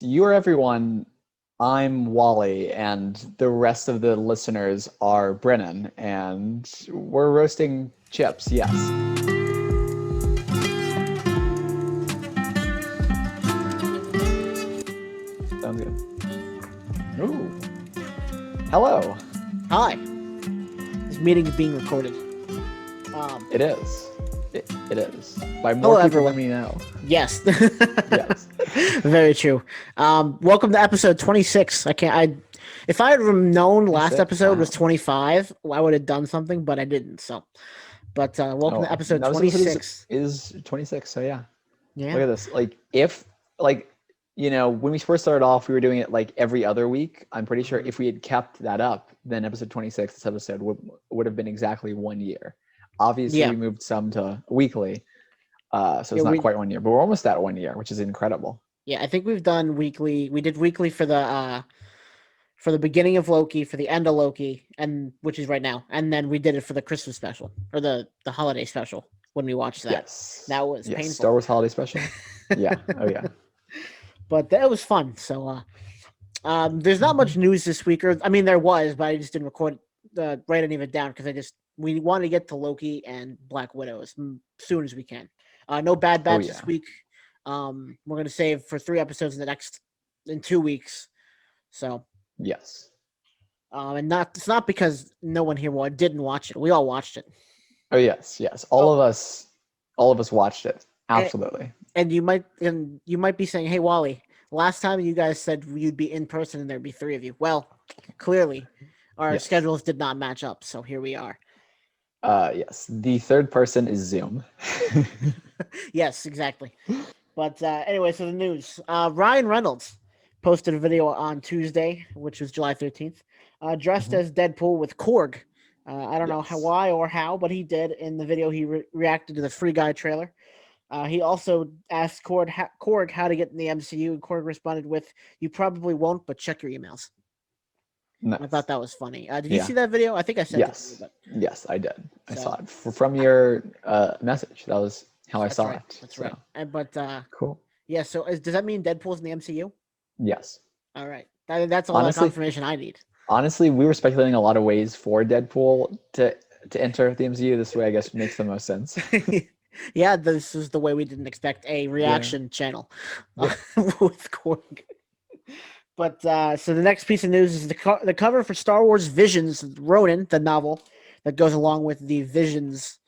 You are everyone. I'm Wally, and the rest of the listeners are Brennan, and we're roasting chips, yes. Sounds good. Ooh. Hello. Hi, this meeting is being recorded. It is. It is. By more Hello, people than everyone. we know. Yes, Yes. very true. Welcome to episode 26. If I had known last 26. episode was Wow. 25, I would have done something, but I didn't. But welcome to Oh, episode no, this episode 26. is 26, so yeah. Yeah, Look at this. When we first started off, we were doing it like every other week. I'm pretty sure Mhm. if we had kept that up, then episode 26, this episode would have been exactly 1 year. Obviously, yeah, we moved some to weekly, so yeah. it's not We quite 1 year, but we're almost at 1 year, which is incredible. yeah. I think we've done weekly. We did weekly for the beginning of Loki, for the end of Loki, and which is right now, and then we did it for the Christmas special or the holiday special when we watched that. Yes. That was Yes. Star painful. Wars Holiday Special. Yeah. Oh, yeah. But that was fun. There's not much Mhm. news this week, or I mean, there was, but I just didn't write any of it down because we wanted to get to Loki and Black Widow as soon as we can. No Bad Oh, Batch yeah. this week. We're gonna save for 3 episodes in 2 weeks. So, Yes. and not it's not because no one here didn't watch it. We all watched it. Oh, yes. Yes. Oh, All of us watched it. and, Absolutely. and you might be saying, "Hey, Wally, last time you guys said you'd be in person and there'd be three of you." Well, clearly, our Yes. schedules did not match up, so here we are. Yes. The third person is Zoom. Yes, exactly. But anyway, so the news. Ryan Reynolds posted a video on Tuesday, which was July 13th, dressed Mhm. as Deadpool with Korg. I don't know Yes. why or how, but he did. In the video, he reacted to the Free Guy trailer. He also asked Korg how to get in the MCU, and Korg responded with, "You probably won't, but check your emails." I thought Nice. that was funny. Did you Yeah. see that video? I think I sent it to you, Yes. but Yes, I did. I saw so it from your message. That was how I that's saw right. it. That's right. So But cool. yeah. So does that mean Deadpool's in the MCU? Yes. All right. That's all that Honestly, confirmation I need. honestly, we were speculating a lot of ways for Deadpool to enter the MCU. This way, I guess, makes the most sense. Yeah, this is the way we didn't expect a Yeah. reaction channel Yeah. with Korg. But so the next piece of news is the cover for Star Wars Visions Ronin, the novel that goes along with the Visions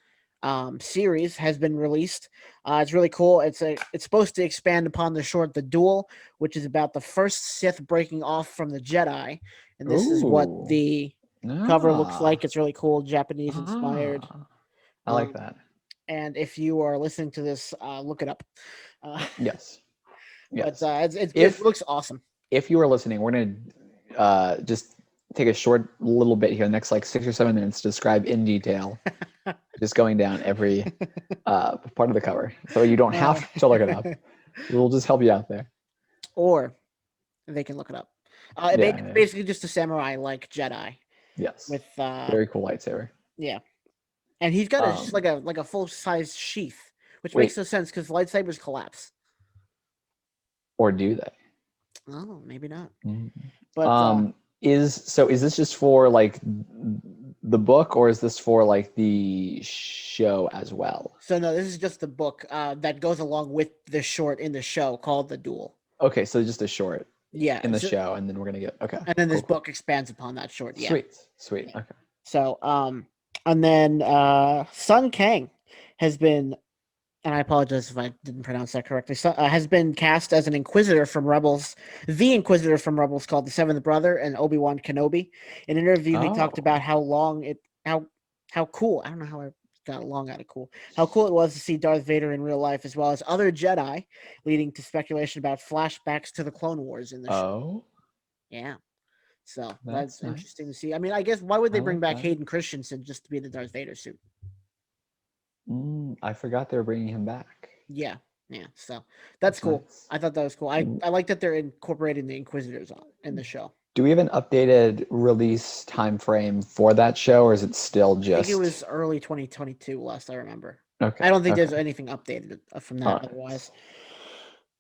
series, has been released. It's really cool. It's supposed to expand upon the short The Duel, which is about the first Sith breaking off from the Jedi, and this is what Ooh. the cover looks like. Ah. It's really cool, Japanese inspired. Ah. I like Um, that. and if you are listening to this, look it up. Uh, Yes. but Yes. it If looks awesome. if you are listening, we're gonna just take a short little bit here, the next like 6 or 7 minutes, to describe in detail, just going down every part of the cover, so you don't Uh, have to look it up. We'll just help you out there. or they can look it up. Yeah. Yeah. Basically just a samurai like Jedi Yes. with Very cool lightsaber. yeah, and he's got Um. like a full size sheath, which makes Wait. no sense because lightsabers collapse. Or do they? Oh, maybe not. Mhm. But Um. Is this just for like the book, or is this for like the show as well? so no, this is just the book that goes along with the short in the show called The Duel. Okay, so just a short Yeah, in the show, and then we're gonna get okay. and then this Cool. Cool. book expands upon that short. Yeah. Sweet. Sweet. Yeah. Okay. So and then Sun Kang has been, and I apologize if I didn't pronounce that correctly, has been cast as an Inquisitor from Rebels, the Inquisitor from Rebels called the Seventh Brother and Obi-Wan Kenobi. In an interview, he talked about Oh. how cool, I don't know how I got long out of cool, how cool it was to see Darth Vader in real life as well as other Jedi, leading to speculation about flashbacks to the Clone Wars in the show. Oh. Yeah. So that's That's interesting to nice. see. I mean, I guess why would I they bring like back that. Hayden Christensen just to be the Darth Vader suit? I forgot they were bringing him back. Yeah, yeah. So that's That's cool. nice. I thought that was cool. I like that they're incorporating the Inquisitors in the show. Do we have an updated release time frame for that show, or is it still I think it just was early 2022, last I remember. okay? I don't think Okay. there's anything updated from All that right. otherwise.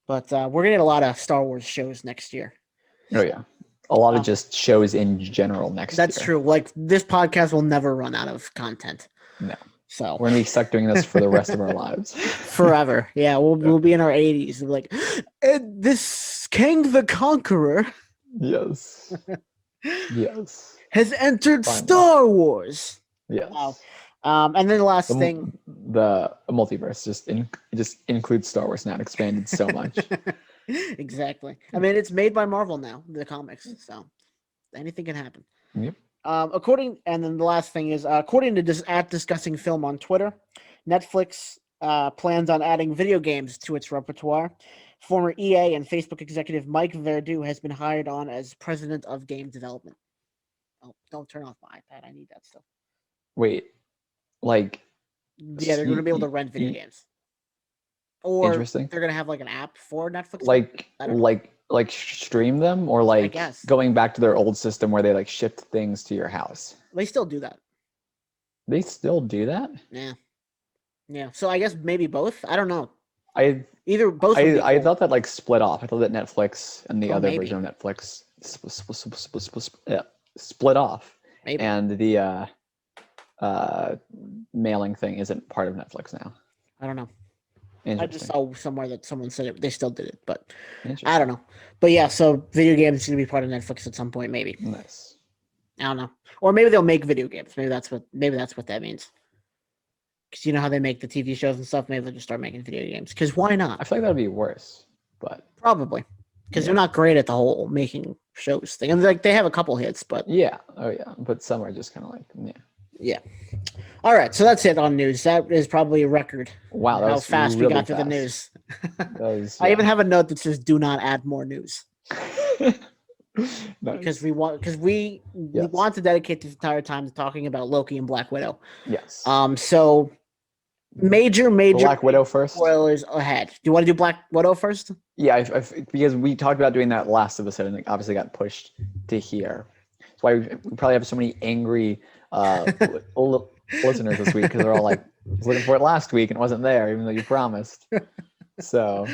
But we're gonna get a lot of Star Wars shows next year. Oh yeah, a lot of just shows in general next year. That's true. Like this podcast will never run out of content. No, So we're gonna be stuck doing this for the rest of our lives. Forever. Yeah, we'll be in our 80s. Like, and this King the Conqueror Yes. Yes. has entered Finally. Star Wars. Yes. Wow. And then the last thing, the multiverse just includes Star Wars now, expanded so much. Exactly. I mean, it's made by Marvel now, the comics, so anything can happen. Yep. And then the last thing is, according to at Discussing Film on Twitter, Netflix plans on adding video games to its repertoire. Former EA and Facebook executive Mike Verdu has been hired on as president of game development. Oh, don't turn off my iPad. I need that still. Wait, like yeah, they're going to be able to rent video games, or interesting. They're going to have like an app for Netflix. Like stream them, or like going back to their old system where they like shipped things to your house. They still do that. They still do that? Yeah. So I guess maybe both. I don't know. I thought that like split off. I thought that Netflix and the other version of Netflix split off. Maybe. And the mailing thing isn't part of Netflix now. I don't know. I just saw somewhere that someone said they still did it, but I don't know. But yeah, so video games is going to be part of Netflix at some point, maybe. Nice. I don't know. Or maybe they'll make video games. Maybe that's what that means. Because you know how they make the TV shows and stuff. Maybe they'll just start making video games. Because why not? I feel like that'd be worse, but probably because they're not great at the whole making shows thing. And like they have a couple hits, but but some are just kind of like yeah. All right, so that's it on news. That is probably a record. Wow, how fast we got through the news. I even have a note that says "Do not add more news." Because we want to dedicate this entire time to talking about Loki and Black Widow. Yes. So major Black Widow first. Spoilers ahead. Do you want to do Black Widow first? Yeah, because we talked about doing that last episode and it obviously got pushed to here. That's why we probably have so many angry listeners this week because they're all like, I was looking for it last week and it wasn't there, even though you promised. So.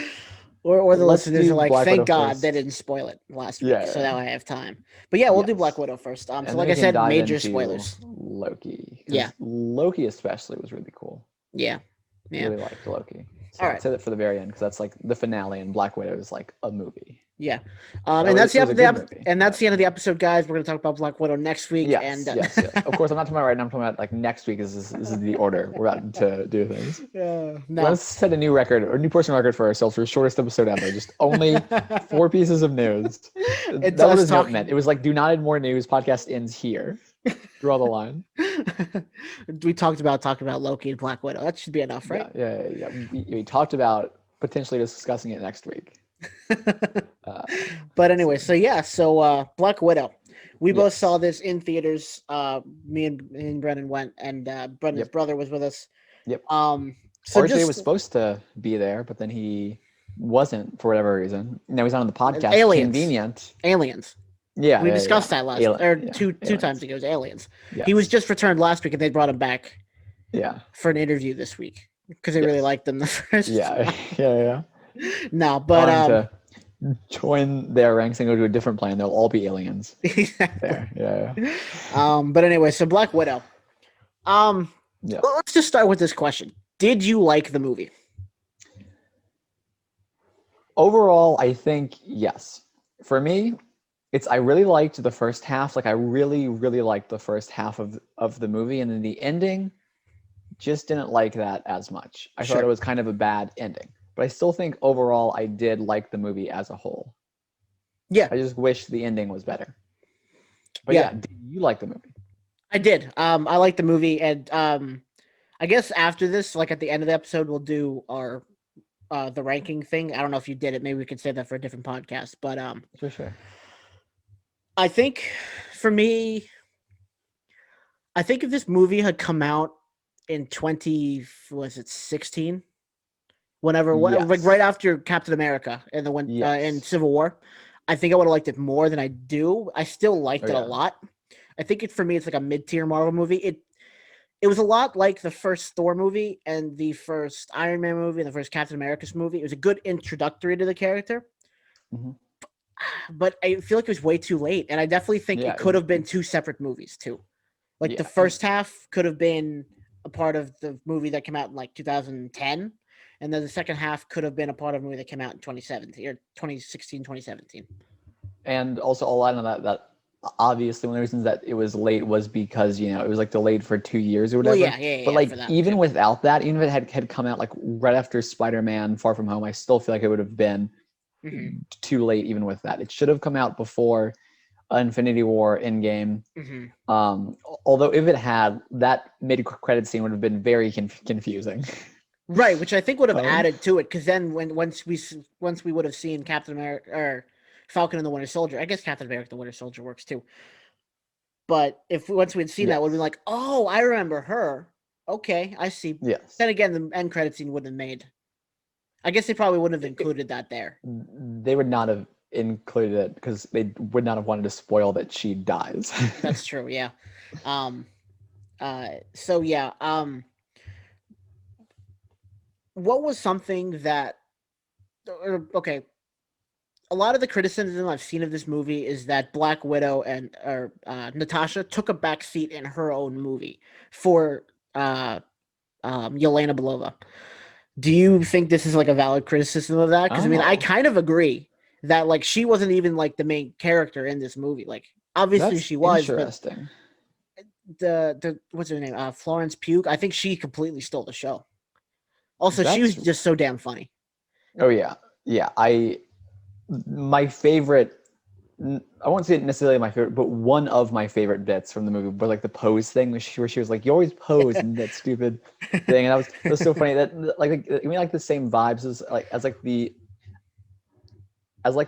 Or the listeners are like, thank God they didn't spoil it last week, so now I have time. But yeah, we'll do Black Widow first. So like I said, major spoilers. Loki. Yeah. Loki especially was really cool. Yeah. I really liked Loki. So all right. I'd say that for the very end because that's like the finale and Black Widow is like a movie. Yeah. And that's the end of the episode, guys. We're going to talk about Black Widow next week. Yes. Of course, I'm not talking about right now. I'm talking about like next week. This is the order we're about to do things. Let's set a new record or new personal record for ourselves for the shortest episode ever. Just only 4 pieces of news. That was his note meant. It was like, do not add more news. Podcast ends here. Draw the line. We talked about Loki and Black Widow. That should be enough, right? Yeah. We talked about potentially discussing it next week. But anyway, so Black Widow. We both saw this in theaters. Me and Brennan went, and Brennan's brother was with us. Yep. So RJ was supposed to be there, but then he wasn't for whatever reason. Now he's on the podcast. Convenient. Aliens. Yeah, we discussed that last two times ago. It was Aliens. Yes. He was just returned last week, and they brought him back. Yeah. For an interview this week because they really liked him the first. Yeah. No, but to join their ranks and go to a different plane. They'll all be aliens. There. Yeah. But anyway, so Black Widow. Let's just start with this question. Did you like the movie? Overall, I think yes. For me, I really liked the first half. Like I really, really liked the first half of the movie, and then the ending just didn't like that as much. I thought it was kind of a bad ending. But I still think overall I did like the movie as a whole. Yeah. I just wish the ending was better. But did you like the movie? I did. I liked the movie, and I guess after this, like at the end of the episode, we'll do our the ranking thing. I don't know if you did it. Maybe we could save that for a different podcast. But for sure. I think for me, if this movie had come out in 16? Whenever, like right after Captain America and in Civil War, I think I would have liked it more than I do. I still liked it a lot. I think for me, it's like a mid-tier Marvel movie. it was a lot like the first Thor movie and the first Iron Man movie and the first Captain America's movie. It was a good introductory to the character, Hmm. but I feel like it was way too late. And I definitely think Yeah, it could have been two separate movies too. Like the yeah, first half could have been a part of the movie that came out in like 2010, and then the second half could have been a part of a movie that came out in 2017 or 2016, 2017. and also a lot of that. Obviously, one of the reasons that it was late was because it was like delayed for 2 years or Well, whatever. But for like that even too. without that, even if it had come out like right after Spider-Man: Far From Home, I still feel like it would have been Mm-hmm. too late. Even with that, it should have come out before Infinity War Endgame. Mm-hmm. Although if it had, that mid-credit scene would have been very confusing. Right, which I think would have Um, added to it because then once we would have seen Captain America or Falcon and the Winter Soldier, I guess Captain America and the Winter Soldier works too. But if once we'd seen that, would be yes, like, oh, I remember her. Okay, I see. yes. Then again, the end credit scene wouldn't have made. I guess they probably wouldn't have included that there. They would not have included it because they would not have wanted to spoil that she dies. That's true. Yeah. Um. So yeah. What was something that? Okay. A lot of the criticism I've seen of this movie is that Black Widow and or Natasha took a back seat in her own movie for uh, Yelena Belova. Do you think this is like a valid criticism of that? Because I mean, I Oh, kind of agree that like she wasn't even like the main character in this movie. Like obviously that's she was, but interesting. the what's her name? Florence Pugh. I think she completely stole the show. Also, she was That's just so damn funny. oh yeah, yeah. My favorite. I won't say necessarily my favorite, but one of my favorite bits from the movie was like the pose thing, where she was like, "You always pose," and that stupid thing, and that was so funny. That like I mean, like the same vibes as like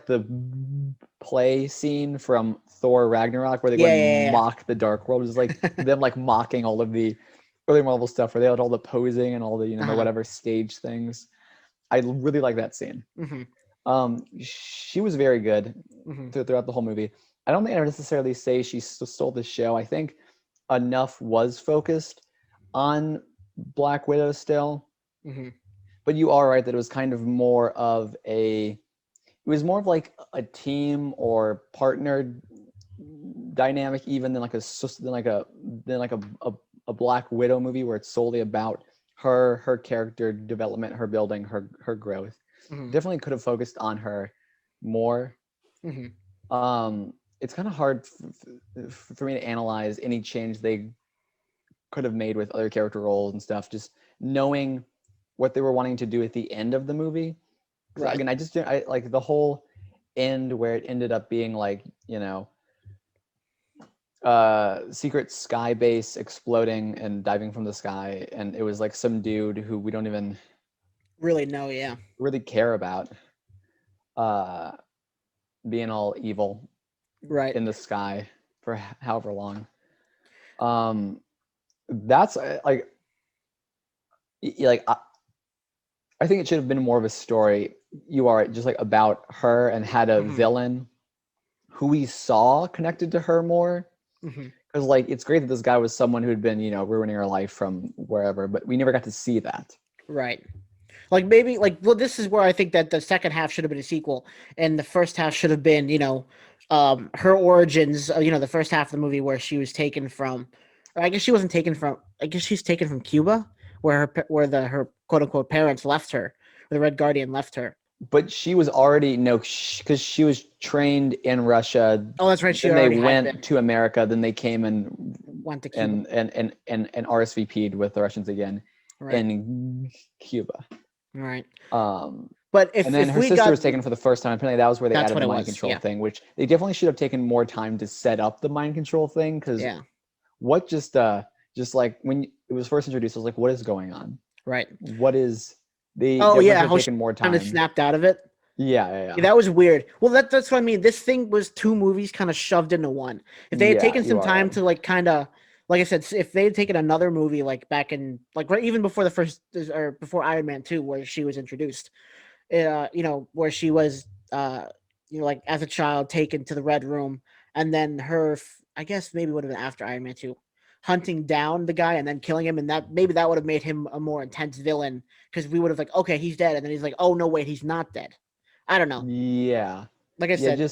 the play scene from Thor Ragnarok where they go Yeah, and yeah, mock the Dark World. It's like yeah. them like mocking all of the early Marvel stuff where they had all the posing and all the the Uh-huh. whatever stage things. I really like that scene. Mm-hmm. She was very good Mm-hmm. throughout the whole movie. I don't think I would necessarily say she stole the show. I think enough was focused on Black Widow still, Mm-hmm. but you are right that it was kind of more of a it was more of like a team or partner dynamic even than like a Black Widow movie where it's solely about her character development, her building, her growth. Mm-hmm. Definitely could have focused on her more. Mm-hmm. It's kind of hard for me to analyze any change they could have made with other character roles and stuff, just knowing what they were wanting to do at the end of the movie. Because Right. again, I like the whole end where it ended up being like secret sky base exploding and diving from the sky, and it was like some dude who we don't even Really, no, yeah. really care about uh being all evil Right. in the sky for however long. um that's like I think it should have been more of a story. You are right, just like about her and had a Mm-hmm. villain who we saw connected to her more. Mm-hmm. Because like it's great that this guy was someone who had been ruining her life from wherever, but we never got to see that. Right. Like maybe like well, this is where I think that the second half should have been a sequel, and the first half should have been her origins. The first half of the movie where she was taken from, or I guess she wasn't taken from. I guess she's taken from Cuba, where her quote unquote parents left her, where the Red Guardian left her. But she was already no, because she was trained in Russia. Oh, that's right. She Then they already had went been to America. Then they came and went to Cuba. and RSVP'd with the Russians again Right. in Cuba. Right. Um, But and then if her we sister got was taken for the first time. Apparently, that was where they that's added what the it mind was. control Yeah. thing, which they definitely should have taken more time to set up the mind control thing. Because Yeah. what just like when it was first introduced, I was like, what is going on? Right. What is they Oh definitely yeah. should have How she taken more kind of time. snapped out of it. Yeah, yeah, Yeah, that was weird. Well, that's what I mean. This thing was two movies kind of shoved into one. If they had yeah. taken You some are time right. to like kind of, like I said, if they had taken another movie like back in like right even before the first or before Iron Man 2 where she was introduced, where she was like as a child taken to the Red Room, and then I guess maybe would have been after Iron Man 2, hunting down the guy and then killing him, and that would have made him a more intense villain because we would have like, okay, he's dead, and then he's like, oh no, wait, he's not dead. I don't know. Yeah. Like I Yeah, said,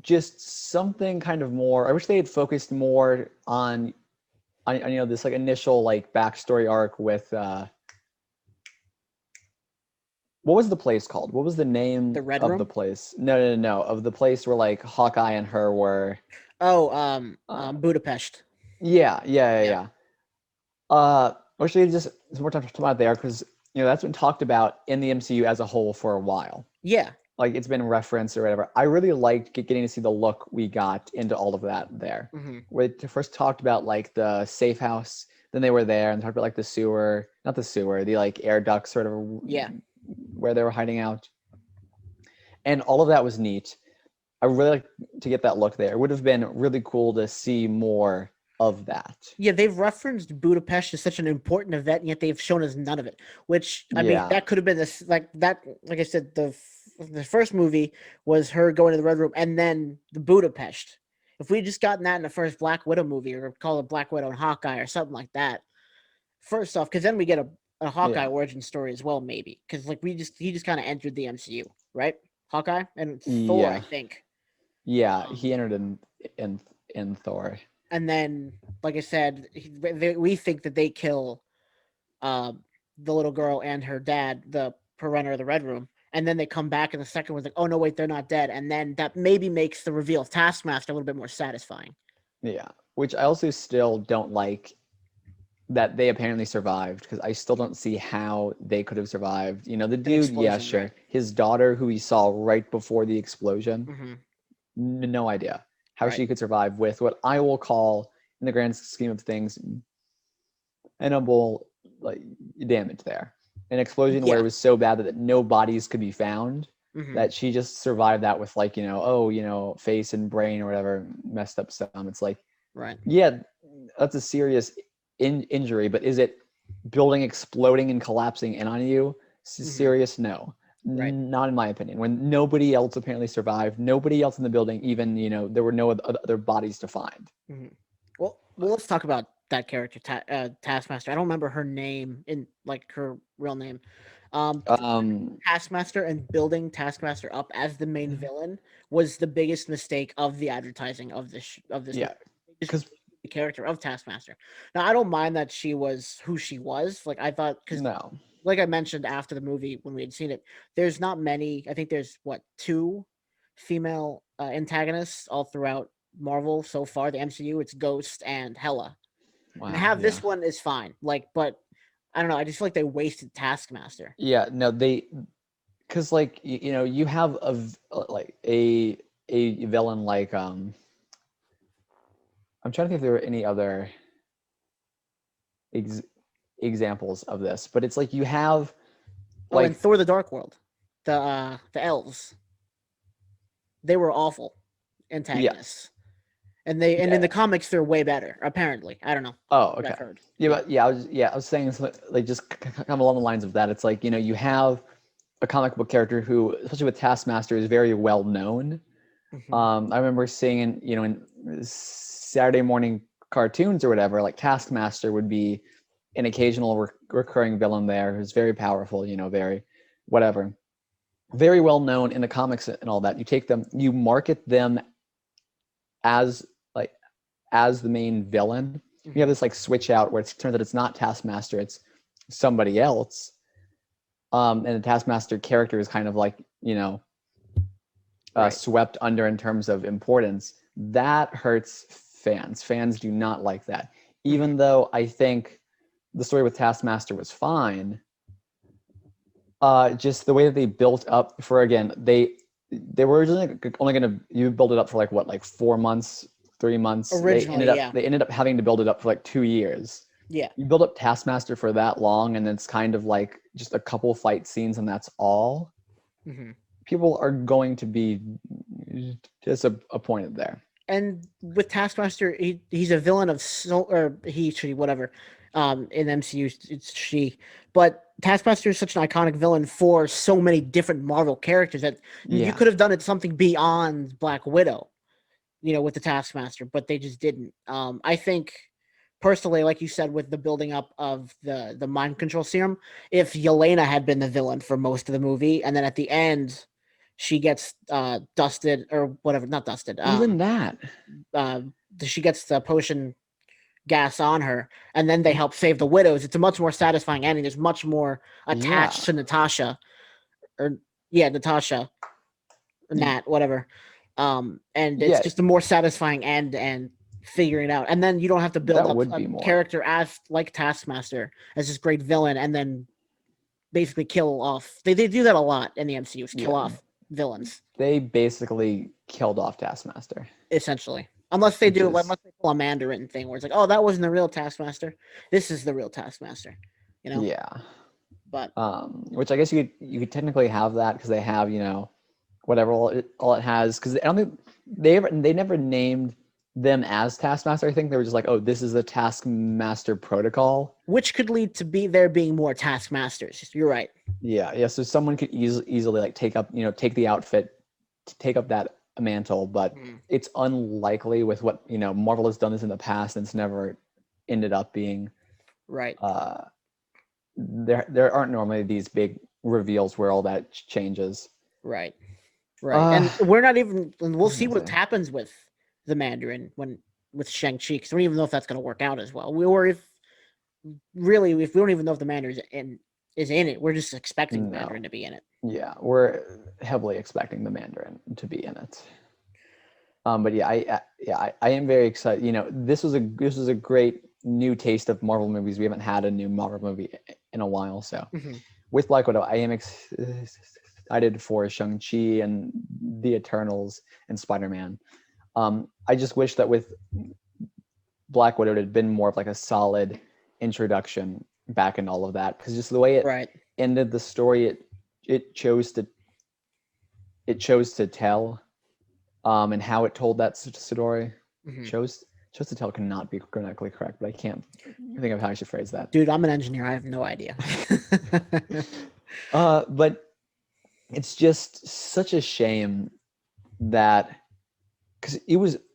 just something kind of more. I wish they had focused more on this like initial like backstory arc with what was the place called? What was the name the Red of the Room. place? No, of the place where like Hawkeye and her were. Oh, Uh, Budapest. Yeah. yeah. I wish they had just some more time to talk about there because that's been talked about in the MCU as a whole for a while. Yeah. Like it's been referenced or whatever. I really liked getting to see the look we got into all of that there. Mm-hmm. Where they first talked about like the safe house, then they were there and talked about like the sewer, not the sewer, the like air duct sort of Yeah. where they were hiding out. And all of that was neat. I really like to get that look there. It would have been really cool to see more of that. Yeah, they've referenced Budapest as such an important event, and yet they've shown us none of it. Which I mean, Yeah. that could have been this like that. Like I said, the first movie was her going to the Red Room, and then the Budapest. If we just gotten that in the first Black Widow movie, or call it Black Widow and Hawkeye, or something like that. First off, because then we get a Hawkeye Yeah. origin story as well, maybe. Because like he just kind of entered the MCU, right? Hawkeye and Thor, I Yeah. think. Yeah, he entered in Thor. And then, like I said, we think that they kill uh, the little girl and her dad, the runner of the Red Room, and then they come back in the second one, like, oh no, wait, they're not dead, and then that maybe makes the reveal of Taskmaster a little bit more satisfying. Yeah, which I also still don't like that they apparently survived because I still don't see how they could have survived. The dude, yeah, sure. Right? His daughter, who we saw right before the explosion, Mm-hmm. no idea how Right. she could survive with what I will call, in the grand scheme of things, minimal like damage there. An explosion where Yeah. it was so bad that no bodies could be found. Mm-hmm. That she just survived that with like face and brain or whatever messed up some. It's like, Right. yeah, that's a serious injury, but is it building exploding and collapsing in on you? Serious? No. Right. Not in my opinion. When nobody else apparently survived, nobody else in the building, even there were no other bodies to find. Mm-hmm. Well, let's talk about that character, Taskmaster. I don't remember her name in like her real name. Taskmaster and building Taskmaster up as the main villain was the biggest mistake of the advertising of this Yeah, because the character of Taskmaster. Now I don't mind that she was who she was. Like I thought, because no, like I mentioned after the movie when we had seen it, there's not many. I think there's two female antagonists all throughout Marvel so far. The MCU, it's Ghost and Hela, and wow, have yeah, this one is fine. Like, but I don't know. I just feel like they wasted Taskmaster. yeah, no, because like you have like a villain like I'm trying to think if there were any other examples of this, but it's like you have Oh, and like Thor: The Dark World, the elves, they were awful antagonists, yes, and in the yeah. comics they're way better. Apparently, I don't know. Oh, What okay. I've heard. Yeah, but I was saying like just come along the lines of that. It's like you have a comic book character who, especially with Taskmaster, is very well known. Mm-hmm. I remember seeing in Saturday morning cartoons or whatever, like Taskmaster would be an occasional recurring villain there who's very powerful. Very whatever, very well known in the comics and all that. You take them, you market them as like as the main villain. You have this like switch out where it turns out it's not Taskmaster, it's somebody else. And the Taskmaster character is kind of like Right. swept under in terms of importance. That hurts fans. Fans do not like that. Even though I think the story with Taskmaster was fine, just the way that they built up for, again, they were originally only going to build it up for like 4 months, 3 months. Originally, they ended up having to build it up for like 2 years. Yeah. You build up Taskmaster for that long, and it's kind of like just a couple fight scenes, and that's all. Mm-hmm. People are going to be disappointed there. And with Taskmaster, he's a villain of she, whatever. In MCU, it's she. But Taskmaster is such an iconic villain for so many different Marvel characters that you could have done it something beyond Black Widow, with the Taskmaster, but they just didn't. I think personally, like you said, with the building up of the mind control serum, if Yelena had been the villain for most of the movie, and then at the end, she gets dusted or whatever, not dusted. Even that. Uh, she gets the potion gas on her, and then they help save the widows. It's a much more satisfying ending. There's much more attached Yeah. to Natasha, or yeah, Natasha, Nat, whatever. And it's Yeah, just a more satisfying end and figuring it out. And then you don't have to build that up would a be more. character as like Taskmaster as this great villain, and then basically kill off. They do that a lot in the MCU. Kill Yeah, off villains they basically killed off Taskmaster, essentially. Unless they which do, is unless they pull a Mandarin thing where it's like, oh, that wasn't the real Taskmaster. This is the real Taskmaster, you know. yeah. But Which I guess you could technically have that because they have whatever all it has because I don't think they never named them as Taskmaster. I think they were just like, oh, this is the Taskmaster protocol. which could lead to there being more Taskmasters. You're right. Yeah. So someone could easily like take the outfit, take up that mantle, but it's unlikely with what Marvel has done this in the past, and it's never ended up being Right. There aren't normally these big reveals where all that changes. Right. Right. And we're not even, and we'll see what say? happens with the Mandarin with Shang-Chi, because we don't even know if that's going to work out as well. Or if we don't even know if the Mandarin is in it. We're just expecting the Mandarin to be in it. Yeah, we're heavily expecting the Mandarin to be in it. But yeah, I am very excited. This was a great new taste of Marvel movies. We haven't had a new Marvel movie in a while, so with Black Widow, I am excited for Shang-Chi and the Eternals and Spider-Man. I just wish that with Black Widow it had been more of like a solid introduction back in all of that, because just the way it ended the story, it chose to tell, and how it told that story. Chose to tell cannot be grammatically correct, but I can't think of how I should phrase that. Dude, I'm an engineer. I have no idea. But it's just such a shame that, because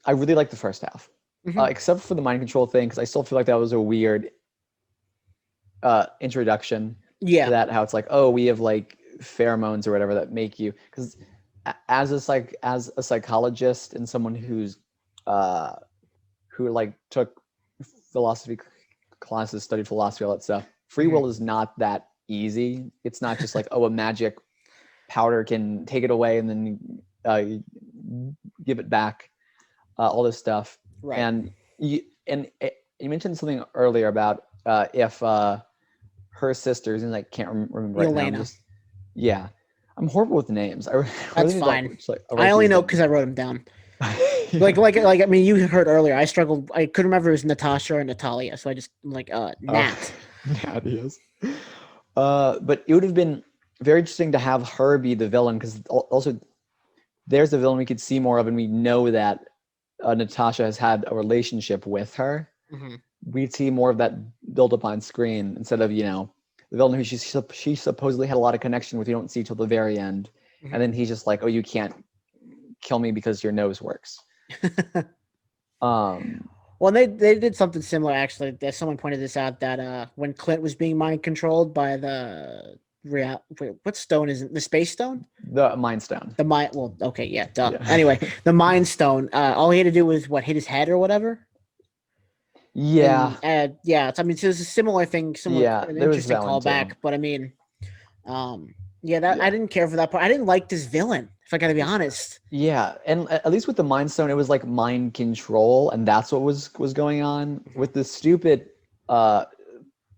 I really liked the first half, except for the mind control thing, because I still feel like that was a weird introduction to that, how it's like, oh, we have like pheromones or whatever that make you, because as a psychologist and someone who like took philosophy classes, studied philosophy, all that stuff, free will is not that easy. It's not just like, oh, a magic powder can take it away and then give it back, all this stuff. Right. And you mentioned something earlier about if her sisters, and I can't remember right Yelena. now. Yeah, I'm horrible with names. That's fine. I only know because I wrote them down. Like I mean, you heard earlier, I struggled. I couldn't remember if it was Natasha or Natalia, so I just like Nat. Nat is. But it would have been very interesting to have her be the villain, because also there's the villain we could see more of, and we know that Natasha has had a relationship with her. We'd see more of that build up on screen instead of the villain who she supposedly had a lot of connection with. You don't see till the very end, and then he's just like, oh, you can't kill me because your nose works. Well, they did something similar, actually. Someone pointed this out, that when Clint was being mind controlled by what stone is it? The Space Stone? The Mind Stone. Well, okay, yeah, duh. Yeah. Anyway, the Mind Stone. All he had to do was hit his head or whatever. Yeah. And, I mean, so it's a similar thing. An interesting callback. But I mean, I didn't care for that part. I didn't like this villain, if I gotta be honest. Yeah, and at least with the Mind Stone, it was like mind control, and that's what was going on. With the stupid,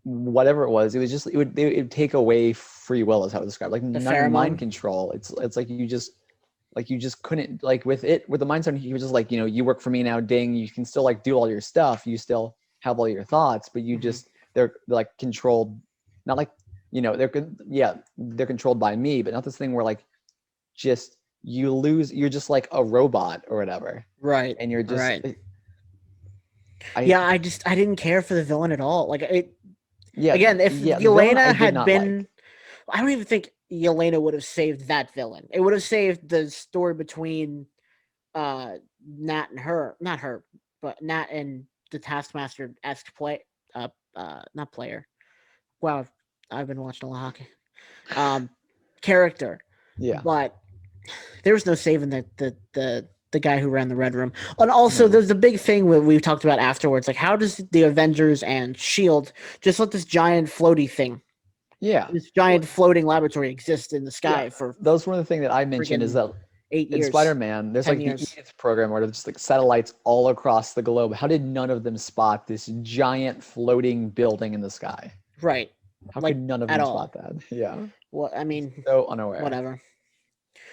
whatever it was it would take away free will, is how it was described. Like not mind control. It's like you just couldn't, like with the Mind Stone, he was just like, you work for me now, ding. You can still like do all your stuff. You still have all your thoughts, but you just they're like controlled, not like they're controlled by me, but not this thing where like just you're just like a robot or whatever, right? And you're just right. I didn't care for the villain at all. Like it. Yeah. Again, if Yelena had been, I don't even think Yelena would have saved that villain. It would have saved the story between Nat and her, not her, but Nat and the Taskmaster-esque not player. Wow, I've been watching a lot of hockey. Character, Yeah. but there was no saving the guy who ran the Red Room. And also, No. there's the big thing we talked about afterwards. Like, how does the Avengers and Shield just let this giant floaty thing, Yeah. this giant floating laboratory, exist in the Yeah. sky for That was one of the things that I mentioned is friggin' that 8 years, in Spider-Man, there's 10 like the years? Edith program where there's just like satellites all across the globe. How did none of them spot this giant floating building in the sky? Right. How Like, could none of at them all. spot that? Yeah. Well, I mean, So unaware. whatever.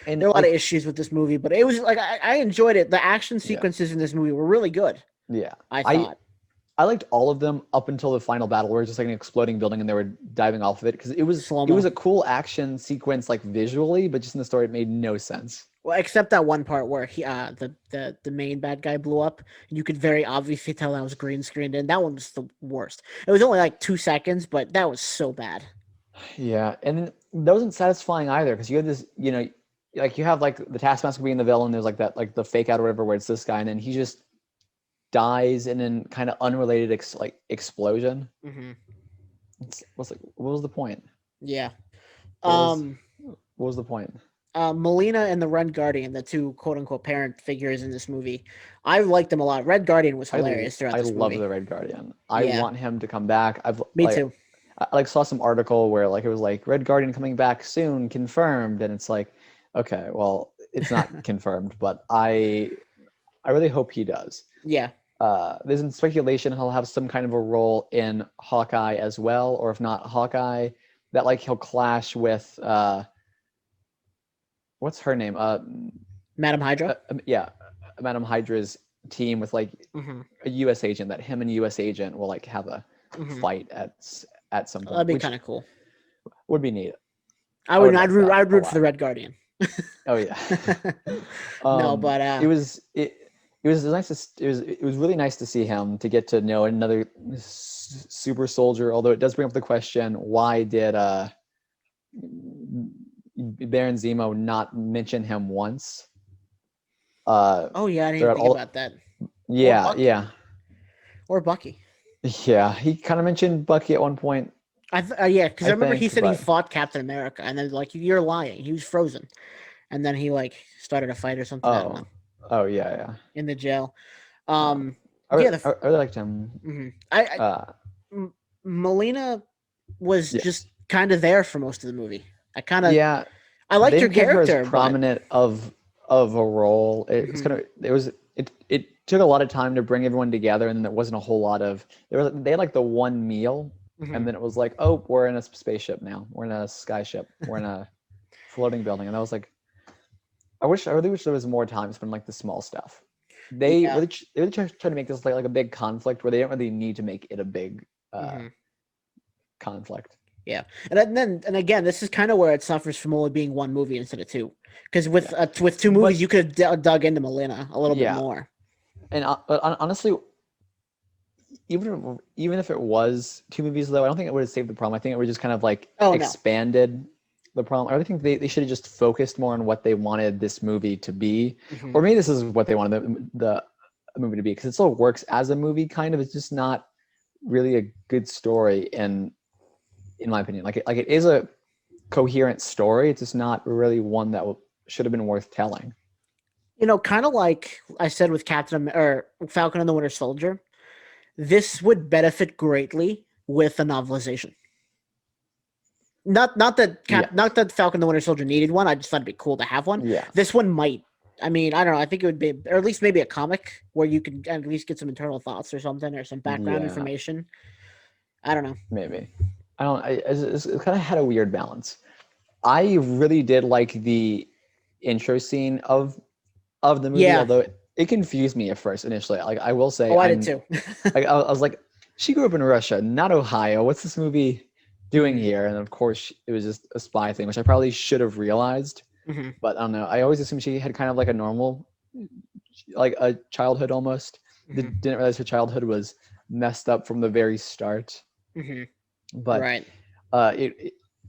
And There are a lot of like, issues with this movie, but it was like I enjoyed it. The action yeah, sequences in this movie were really good, yeah. I I thought. I liked all of them up until the final battle where it's just like an exploding building and they were diving off of it because it Slow-mo. was a cool action sequence like visually, but just in the story it made no sense. Well, except that one part where the main bad guy blew up, and you could very obviously tell that was green screened, and that one was the worst. It was only like 2 seconds, but that was so bad. Yeah, and then that wasn't satisfying either because you had this, like you have like the Taskmaster being the villain. There's like that, like the fake out or whatever, where it's this guy, and then he just dies in an kind of unrelated explosion. Hmm. What was the point? Yeah. What was Um. what was the point? Melina and the Red Guardian, the two quote unquote parent figures in this movie, I liked them a lot. Red Guardian was hilarious throughout I this love movie. the Red Guardian. I Yeah, want him to come back. me too. I like saw some article where like it was like Red Guardian coming back soon, confirmed, and it's like, okay, well, it's not confirmed, but I really hope he does. Yeah. There's in speculation he'll have some kind of a role in Hawkeye as well, or if not Hawkeye, that like he'll clash with what's her name? Madam Hydra. Yeah, Madam Hydra's team with like Hmm. a U.S. agent. That him and U.S. agent will like have a Hmm. fight at some point. That'd be which kind of cool. would be neat. I would. like that I'd a root for lot. the Red Guardian. Oh yeah. No, but It was nice it was really nice to see him to get to know another super soldier. Although it does bring up the question, why did Baron Zemo not mention him once? oh yeah, I didn't even think about that. Yeah, Bucky. yeah, Or Bucky. yeah. He kind of mentioned Bucky at one point. Yeah, because I remember he think, said he but fought Captain America, and then like you're lying, he was frozen, and then he like started a fight or something. I don't know, oh yeah, yeah. in the jail. Um, Yeah, I really liked him. mhm. Melina was Yeah, just kind of there for most of the movie. yeah. I They liked her didn't give her as character, but prominent of a role. mhm, It took a lot of time to bring everyone together, and there wasn't a whole lot of they had like the one meal, and mhm. then it was like, oh, we're in a spaceship now, we're in a skyship, we're in a floating building, and I was like, I really wish there was more time spent like the small stuff. Yeah, They really tried to make this like a big conflict where they didn't really need to make it a big mhm. conflict. Yeah, and again, this is kind of where it suffers from only being one movie instead of two. Because Yeah, with two but movies, you could have dug into Melina a little bit yeah, more. and honestly, even if it was two movies though, I don't think it would have saved the problem. I think it would just kind of like Oh no, expanded the problem. I really think they should have just focused more on what they wanted this movie to be, mhm. or maybe this is what they wanted the movie to be, because it still works as a movie kind of. It's just not really a good story in my opinion. Like it is a coherent story. It's just not really one that should have been worth telling. Kind of like I said with Falcon and the Winter Soldier, this would benefit greatly with a novelization. Yeah, Not that Falcon and the Winter Soldier needed one. I just thought it'd be cool to have one. yeah, This one might. I mean, I don't know. I think it would be, or at least maybe a comic where you could at least get some internal thoughts or something, or some background yeah. information. I don't know. Maybe. I don't. It kind of had a weird balance. I really did like the intro scene of the movie, Yeah. although it confused me at first initially. Like I will say, Oh, I did too. I was like, she grew up in Russia, not Ohio. What's this movie doing Mhm, here? And of course, it was just a spy thing, which I probably should have realized. mhm, But I don't know. I always assumed she had kind of like a normal, like a childhood almost. mhm, Didn't realize her childhood was messed up from the very start. mhm. But Right.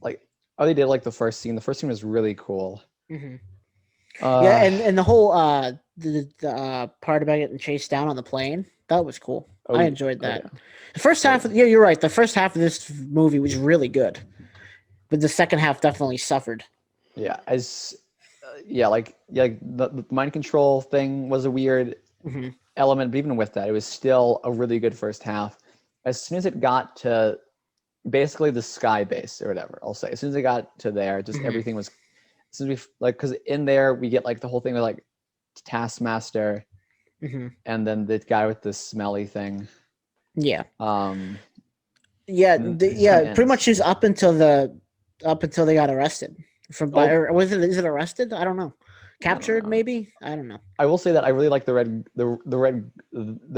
like oh, they did like the first scene. The first scene was really cool. Mhm. Yeah, Uh, and the whole the part about getting chased down on the plane. That was cool. Oh, I enjoyed oh that. yeah. The first Oh half, yeah. yeah, you're right. The first half of this movie was really good, but the second half definitely suffered. Yeah, like the mind control thing was a weird Hmm. element, but even with that, it was still a really good first half. As soon as it got to basically the sky base or whatever, I'll say, as soon as it got to there, just Hmm. everything was. As soon as we like, because in there we get like the whole thing with like Taskmaster Hmm. and then the guy with the smelly thing. Yeah, Um, yeah, and it just kind yeah. of Pretty ends. much just up until they got arrested from by Oh, or was it is it arrested? I don't know. I don't Captured know. maybe? I don't know. I will say that I really like the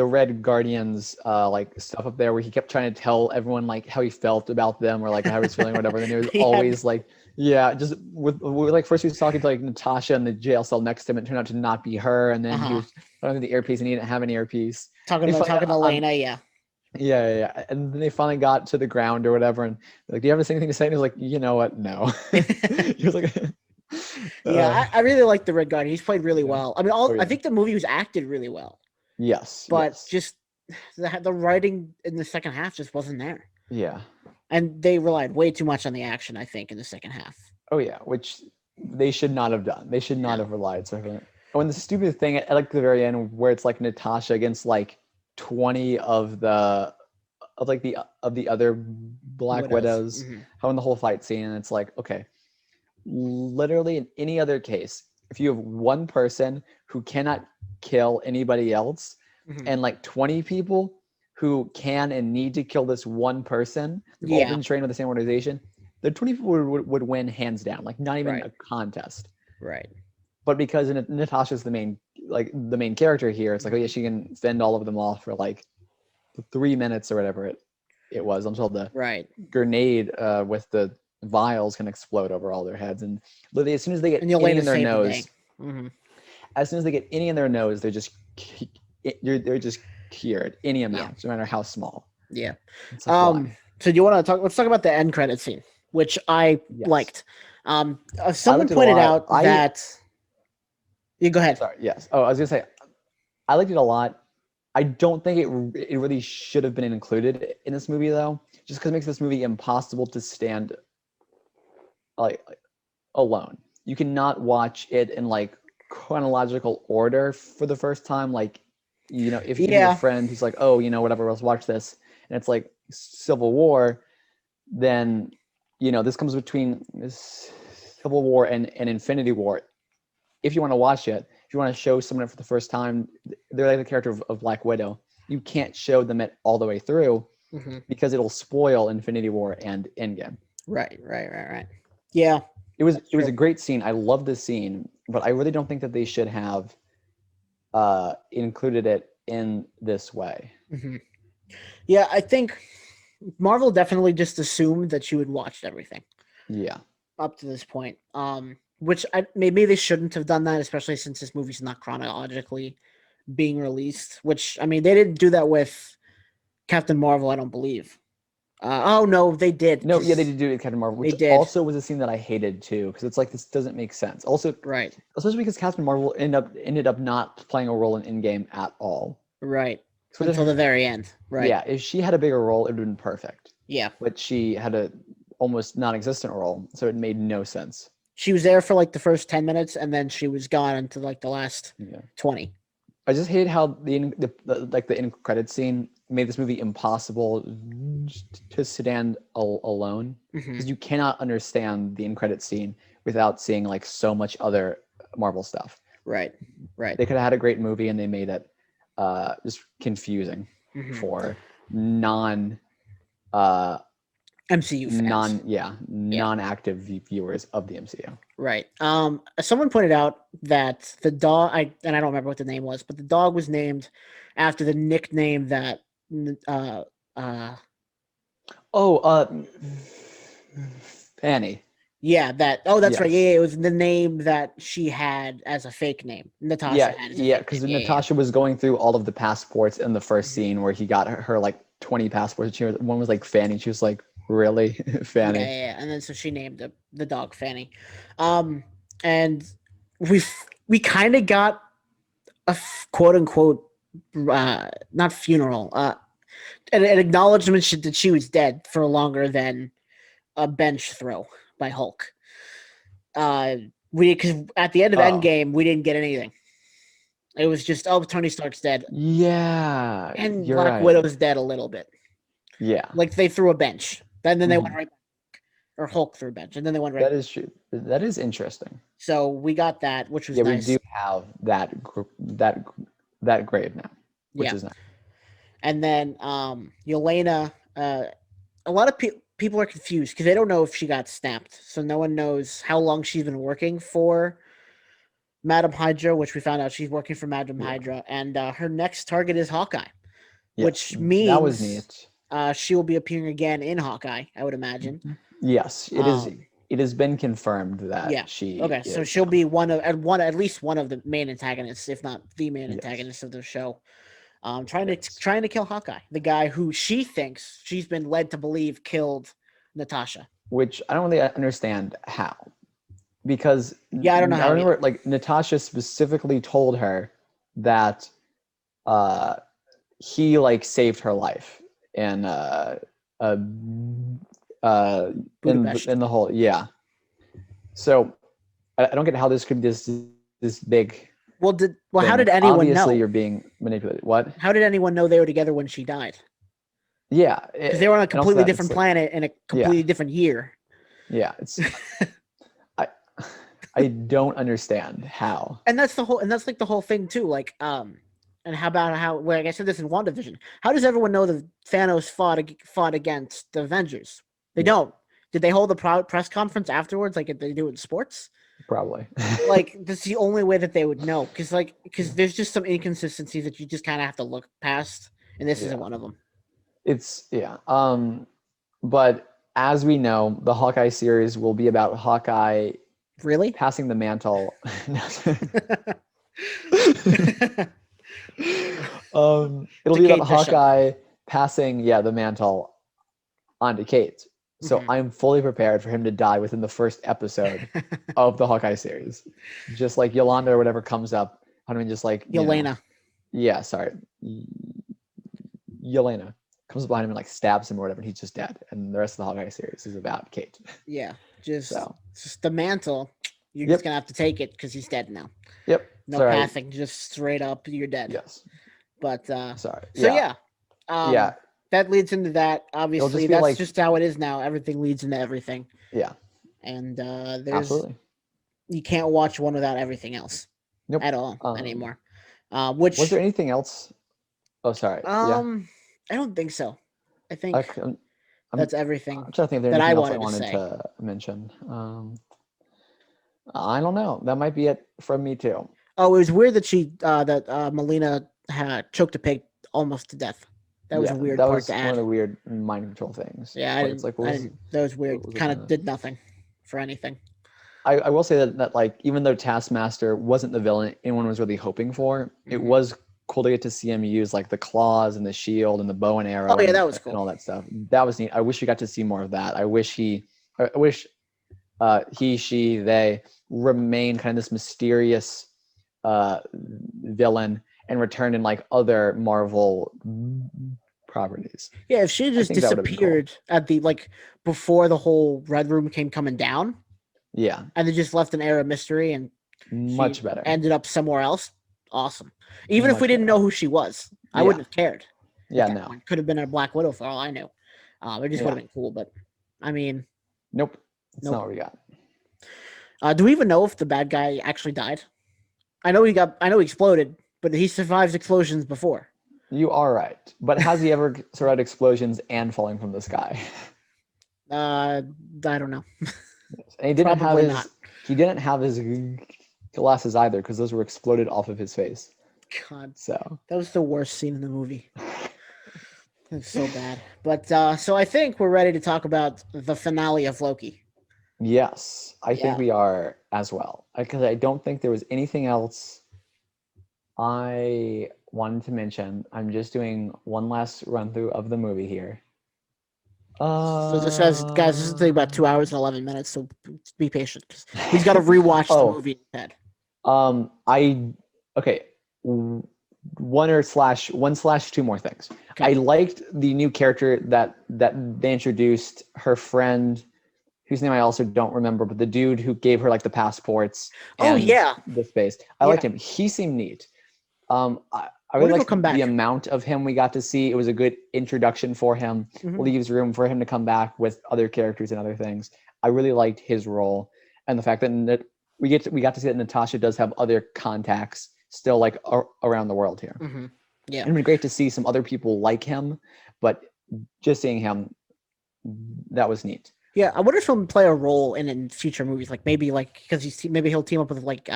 Red Guardians like stuff up there where he kept trying to tell everyone like how he felt about them or like how he was feeling or whatever. And it was Yeah. always like, yeah, just with like first he was talking to like Natasha in the jail cell next to him. It turned out to not be her, and Uh then he huh. was talking to the earpiece and he didn't have an earpiece. Talking They about finally talking to Lena. Yeah. yeah, yeah, yeah, and then they finally got to the ground or whatever, and like, do you have anything to say? And he was like, you know what? No. He was like, Yeah, uh, I really like the Red Guardian. He's played really yeah. well. I mean, Oh I yeah. think the movie was acted really well, Yes, but yes. just the writing in the second half just wasn't there, Yeah. and they relied way too much on the action. I think in the second half. Oh yeah, which they should not have done. They should not No. have relied so heavily. Oh, and the stupid thing at like the very end where it's like Natasha against like 20 of the other Black Widows. Widows, Hmm. how in the whole fight scene, and it's like, okay, literally in any other case, if you have one person who cannot kill anybody else Hmm. and like 20 people who can and need to kill this one person, they've all Yeah. been trained with the same organization, the 20 people would win hands down, like not even Right. a contest. Right. But because Natasha's the main character here, it's like, oh yeah, Hmm. she can fend all of them off for like 3 minutes or whatever it was until the Right. grenade with the vials can explode over all their heads. And literally, as soon as they And get any Yelena in their saved the day. nose, Hmm. as soon as they get any in their nose, they're just cured. Any Yeah. amount, no matter how small. Yeah. It's like why? So do you want to talk? Let's talk about the end credit scene, which I Yes, liked. I Someone liked it a pointed lot. out that. You go ahead. Sorry, yes. Oh, I was gonna say I liked it a lot. I don't think it really should have been included in this movie though, just because it makes this movie impossible to stand like alone. You cannot watch it in like chronological order for the first time. Like, if you have a Yeah. friend who's like, oh, whatever, let's watch this, and it's like Civil War, then this comes between this Civil War and Infinity War. If you want to watch it, if you want to show someone for the first time, they're like the character of Black Widow. You can't show them it all the way through Hmm. because it'll spoil Infinity War and Endgame. Right. Right. Right. Right. Yeah. That's It was true. a great scene. I love this scene, but I really don't think that they should have included it in this way. Hmm. Yeah, I think Marvel definitely just assumed that you had watched everything Yeah. up to this point. Which maybe they shouldn't have done that, especially since this movie's not chronologically being released. Which I mean, they didn't do that with Captain Marvel, I don't believe. Oh no, they did. No, yeah, they 'Cause did do it with Captain Marvel, they which did. also was a scene that I hated too, because it's like this doesn't make sense. Also, Right. especially because Captain Marvel ended up not playing a role in Endgame at all. Right. So Until the very end. Right. yeah, if she had a bigger role, it would have been perfect. Yeah. But she had a almost non-existent role, so it made no sense. She was there for like the first 10 minutes, and then she was gone until like the last Yeah. 20. I just hated how the end credit scene made this movie impossible to stand alone, Hmm. because you cannot understand the end credit scene without seeing like so much other Marvel stuff. Right. Right. They could have had a great movie and they made it just confusing Hmm. for non uh MCU fans. Yeah. non-active viewers of the MCU. Right. Someone pointed out that the dog, and I don't remember what the name was, but the dog was named after the nickname that, uh, uh, Oh, Fanny. yeah, oh, that's right. Yeah, Yes. yeah, it was the name that she had as a fake name. Natasha Yeah, had as a yeah, fake name. because Yeah, yeah, Natasha was going through all of the passports in the yeah. first scene where he got her like 20 passports. One was like Fanny. She was like, really, Yeah, yeah, Fanny? yeah. And then so she named the dog Fanny. And we kind of got a quote unquote not funeral, an acknowledgement that she was dead for longer than a bench throw by Hulk. Because at the end of Oh, Endgame, we didn't get anything. It was just, oh, Tony Stark's dead, yeah, and you're Black right. Widow's dead a little bit. Yeah, Like they threw a bench, then they went mhm. right back, or Hulk threw a bench, and then they went right. That is true. That is interesting. So we got that, which was Yeah, we do nice. have that grave now, which Yeah, is nice. and then Yelena. A lot of people are confused because they don't know if she got snapped, so no one knows how long she's been working for Madam Hydra, which we found out she's working for Madam Yeah. Hydra, and her next target is Hawkeye, Yes, which that was means neat. she will be appearing again in Hawkeye, I would imagine. Mhm. Yes, it is. Um, It has been confirmed that yeah. she Okay, so is she'll now. be at least one of the main antagonists, if not the main Yes. antagonist of the show. Yes. Trying to kill Hawkeye, the guy who she thinks she's been led to believe killed Natasha. Which I don't really understand how, because Yeah, I don't know I how remember either. like Natasha specifically told her that uh he like saved her life and uh uh Budapest. in the whole, yeah. So I don't get how this could be this big Well, how thing. did Like anyone obviously know? you're being manipulated. What? How did anyone know they were together when she died? Yeah, Because they were on a and also completely that it's different like, planet in a yeah, completely different year. yeah. It's I I don't understand how. And that's like the whole thing too. And how about how? Like I said this in WandaVision. How does everyone know that Thanos fought against the Avengers? They Yeah, don't. Did they hold a press conference afterwards, like they do in sports? probably. Like that's the only way that they would know, because there's just some inconsistencies that you just kind of have to look past, and this isn't Yeah, one of them. it's yeah. But as we know, the Hawkeye series will be about Hawkeye Really? passing the mantle. It'll To be about Kate Bishop. Hawkeye passing, yeah, the mantle onto Kate. So Hmm. I'm fully prepared for him to die within the first episode of the Hawkeye series. Just like Yolanda or whatever comes up, I mean, just like, Yelena. yeah, sorry, Yelena comes behind him and like stabs him or whatever, and he's just dead. And the rest of the Hawkeye series is about Kate. Yeah, just So, just the mantle. You're just yep, gonna have to take it because he's dead now. yep. No Sorry, pathing, just straight up, you're dead. yes, But sorry, so yeah, yeah, yeah. that leads into that. It'll Obviously, just be that's like, just how it is now. Everything leads into everything, yeah, and there's absolutely. you can't watch one without everything else Nope. at all Um, anymore. was there Which anything else? Oh, sorry. Yeah. I don't think so. I I, think am that's I'm everything trying to think if there's that I anything else I wanted to wanted say. to mention. I don't know. That might be it from me too. Oh, it was weird that Melina had choked a pig almost to death. That was Yeah, a weird that part to was one of add. the weird mind control things. Yeah, But it's like, I didn't. That was weird. what was the Kind point of of it? did nothing for anything. I will say that like even though Taskmaster wasn't the villain anyone was really hoping for, it Hmm. was cool to get to see him use like the claws and the shield and the bow and Oh arrow yeah, that was and cool. all that stuff. That was neat. I wish we got to see more of that. I wish he, she, they remain kind of this mysterious villain and return in like other Marvel properties. Yeah, if she I just think that would have been cool. disappeared at the before the whole Red Room came coming down, Yeah, and they just left an air of mystery, and she much better. ended up somewhere else. Awesome. Even if we Much didn't better. know who she was, I Yeah, wouldn't have cared at yeah, that no, point. Could have been a Black Widow for all I knew. It just would yeah, have been cool, but I mean, nope. That's not nope. what we got. Do we even know if the bad guy actually died? I know he exploded, but he survives explosions before. You are right, but has he ever survived explosions and falling from the sky? I don't know. And Probably not. he didn't have his glasses either because those were exploded off of his face. God, So that was the worst scene in the movie. It was so bad. But so I think we're ready to talk about the finale of Loki. yes, I think Yeah. we are as well. Because I don't think there was anything else I wanted to mention. I'm just doing one last run through of the movie here. So this says, guys, this is taking about 2 hours and 11 minutes. So be patient because he's got to rewatch the Oh, movie in his head. I okay. one/2 more things. Okay. I liked the new character that they introduced, her friend, whose name I also don't remember, but the dude who gave her like the passports Oh and yeah, the space. I liked him. He seemed neat. I What really if he'll liked come back? the amount of him we got to see. It was a good introduction for him. Mhm. Leaves room for him to come back with other characters and other things. I really liked his role, and the fact that we got to see that Natasha does have other contacts still like around the world here. Mm-hmm. Yeah. And it'd be great to see some other people like him, but just seeing him, that was neat. Yeah, I wonder if he'll play a role in future movies, like maybe like because maybe he'll team up with like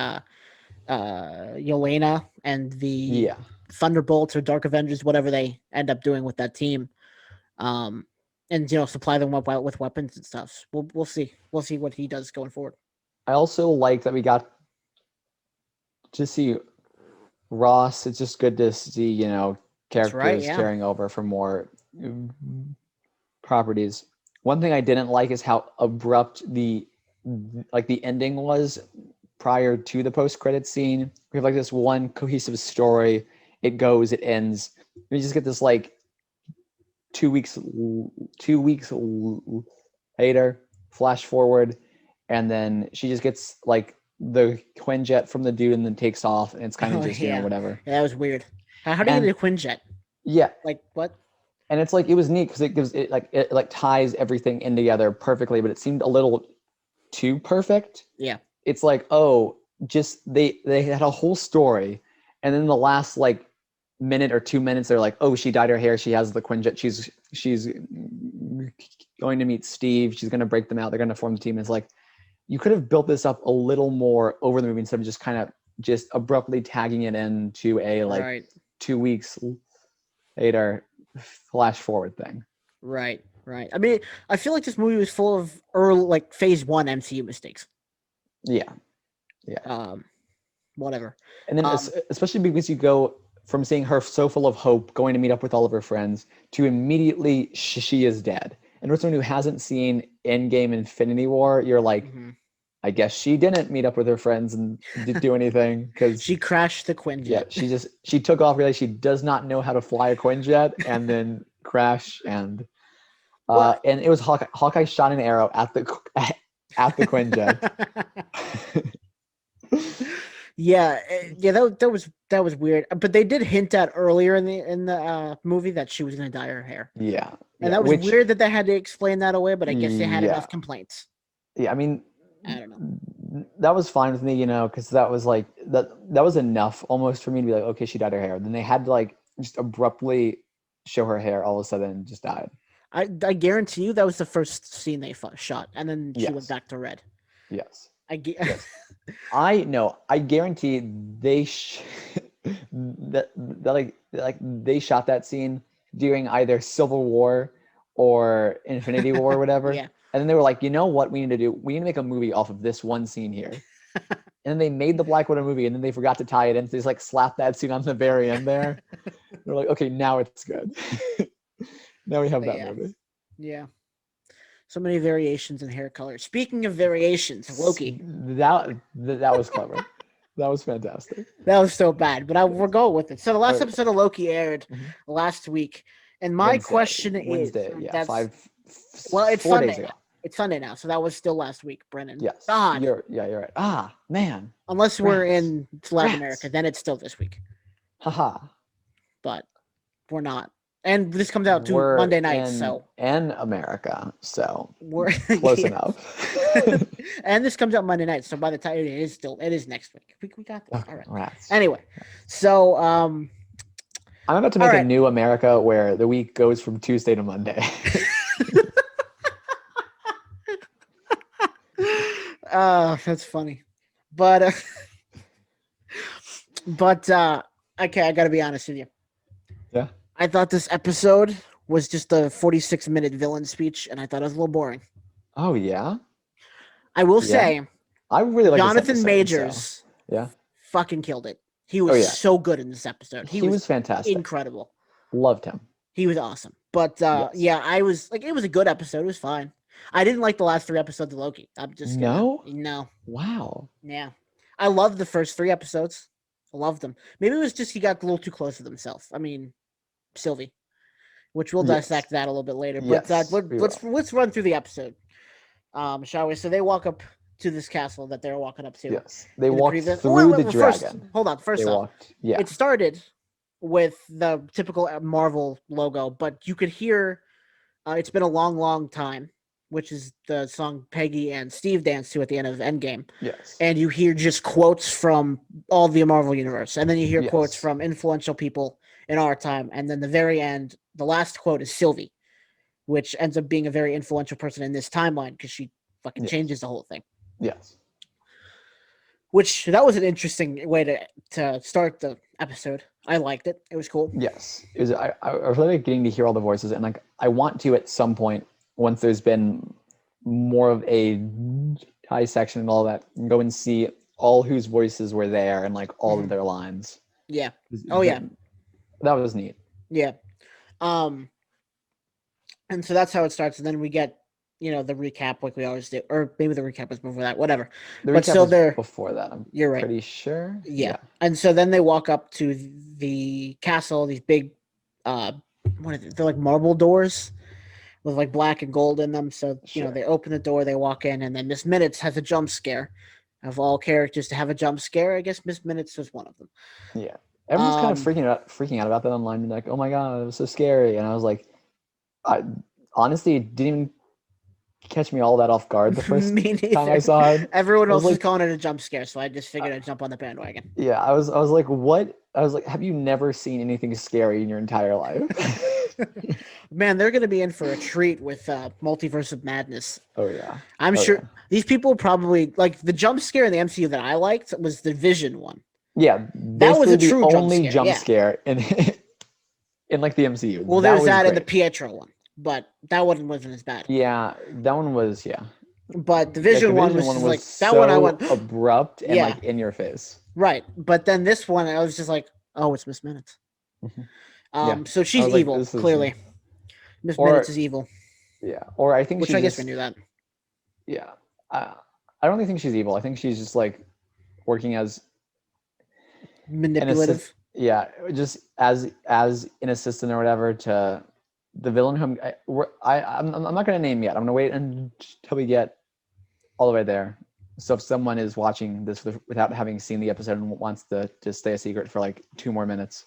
Yelena and the Yeah. Thunderbolts or Dark Avengers, whatever they end up doing with that team, um, and supply them up with weapons and stuff. We'll see. We'll see what he does going forward. I also like that we got to see Ross. It's just good to see, That's right. characters Yeah. carrying over for more properties. One thing I didn't like is how abrupt the ending was prior to the post-credit scene. We have like this one cohesive story. It goes, it ends. We just get this like 2 weeks later, flash forward, and then she just gets like the Quinjet from the dude and then takes off, and it's kind of Oh just yeah. whatever. Yeah, that was weird. How do you And get a Quinjet? yeah, Like what? and it's like it was neat because it ties everything in together perfectly, but it seemed a little too perfect. Yeah. It's like, oh, just they had a whole story, and then the last like minute or 2 minutes they're like, oh, she dyed her hair, she has the Quinjet, she's going to meet Steve, she's going to break them out, they're going to form the team. It's like, you could have built this up a little more over the movie instead of just kind of just abruptly tagging it into a like Right. 2 weeks later flash forward thing. Right. I mean, I feel like this movie was full of early, like phase 1 MCU mistakes. Yeah. Whatever. And then especially because you go from seeing her so full of hope going to meet up with all of her friends to immediately she is dead. And for someone who hasn't seen Endgame Infinity War, you're like, I guess she didn't meet up with her friends and do anything because she crashed the Quinjet. she took off, realized she does not know how to fly a Quinjet, and then crash and it was Hawkeye shot an arrow at the Quinjet. Yeah, that was weird. But they did hint at earlier in the movie that she was gonna dye her hair. Yeah, and that was weird that they had to explain that away. But I guess they had enough complaints. Yeah, I mean, I don't know. That was fine with me, because that was like that was enough almost for me to be like, okay, she dyed her hair. Then they had to like just abruptly show her hair all of a sudden just died. I guarantee you that was the first scene they shot, and then she went back to red. Yes. Yes. I guarantee they that they shot that scene during either Civil War or Infinity War or whatever. Yeah. And then they were like, you know what we need to do? We need to make a movie off of this one scene here. And then they made the Black Widow movie, and then they forgot to tie it in. So they just like slapped that scene on the very end there. They're like, okay, now it's good. Now we have that movie. Yeah. So many variations in hair color. Speaking of variations, Loki. That was clever. That was fantastic. That was so bad, but we're going with it. So the last episode of Loki aired last week, and my question is, Wednesday, it's 4 Sunday. days ago. It's Sunday now, so that was still last week, Brennan. Yes. God. You're right. Ah, man. Unless we're in Latin America, then it's still this week. Haha. But we're not. And this comes out Monday night, so in America, so we're close enough. And this comes out Monday night, so by the time it is next week. We got this. All right. Rats. Anyway, so I'm about to make a new America where the week goes from Tuesday to Monday. That's funny. But okay, I gotta be honest with you. Yeah. I thought this episode was just a 46-minute villain speech, and I thought it was a little boring. Oh yeah. I will say, I really like Jonathan Majors. Yeah. Fucking killed it. He was so good in this episode. He was fantastic. Incredible. Loved him. He was awesome. But I was like, it was a good episode. It was fine. I didn't like the last 3 episodes of Loki. I'm just no. No. Wow. Yeah. I loved the first 3 episodes. loved him. Maybe it was just he got a little too close with himself. I mean, Sylvie, which we'll Yes. dissect that a little bit later. Yes, But we let's run through the episode, shall we? So they walk up to this castle that they're walking up to. Yes, they in the walked previous- through wait, the well, dragon. First, hold on. First They off, walked. Yeah. it started with the typical Marvel logo, but you could hear "It's Been a Long, Long Time," which is the song Peggy and Steve dance to at the end of Endgame. Yes. And you hear just quotes from all the Marvel universe, and then you hear Yes. quotes from influential people in our time, and then the very end, the last quote is Sylvie, which ends up being a very influential person in this timeline because she fucking Yes. changes the whole thing. Yes. Which that was an interesting way to start the episode. I liked it. It was cool. Yes. It was. I was really getting to hear all the voices, and like I want to at some point, once there's been more of a dissection and all that, go and see all whose voices were there and like all of their lines. Yeah. Oh yeah. That was neat. Yeah. And so that's how it starts, and then we get the recap like we always do, or maybe the recap was before that. Whatever. The but recap still, was they're before that. I'm you're right. pretty sure. Yeah. And so then they walk up to the castle. These big, what are they? They're like marble doors with like black and gold in them. So Sure. they open the door, they walk in, and then Miss Minutes has a jump scare. Of all characters to have a jump scare, I guess Miss Minutes was one of them. Yeah. Everyone's kind of freaking out about that online, and like, oh my god, it was so scary. And I was like, honestly, it didn't even catch me all that off guard the first time I saw it. Everyone else was like, calling it a jump scare, so I just figured I'd jump on the bandwagon. Yeah, I was like, what? I was like, have you never seen anything scary in your entire life? Man, they're gonna be in for a treat with Multiverse of Madness. Oh yeah. I'm sure these people probably like the jump scare in the MCU that I liked was the Vision one. Yeah, that was a the true only jump scare in like the MCU. Well, there's that in the Pietro one, but that one wasn't as bad. Yeah, that one was But the Vision one was like that so one. I went abrupt and like in your face. Right, but then this one, I was just like, oh, it's Miss Minutes. So she's evil, clearly. Miss Minutes is evil. Yeah, or I think I guess we knew that. Yeah, I don't think she's evil. I think she's just like working as manipulative. Just as an assistant or whatever to the villain whom I'm not going to name yet. I'm going to wait until we get all the way there. So if someone is watching this without having seen the episode and wants to just stay a secret for like 2 more minutes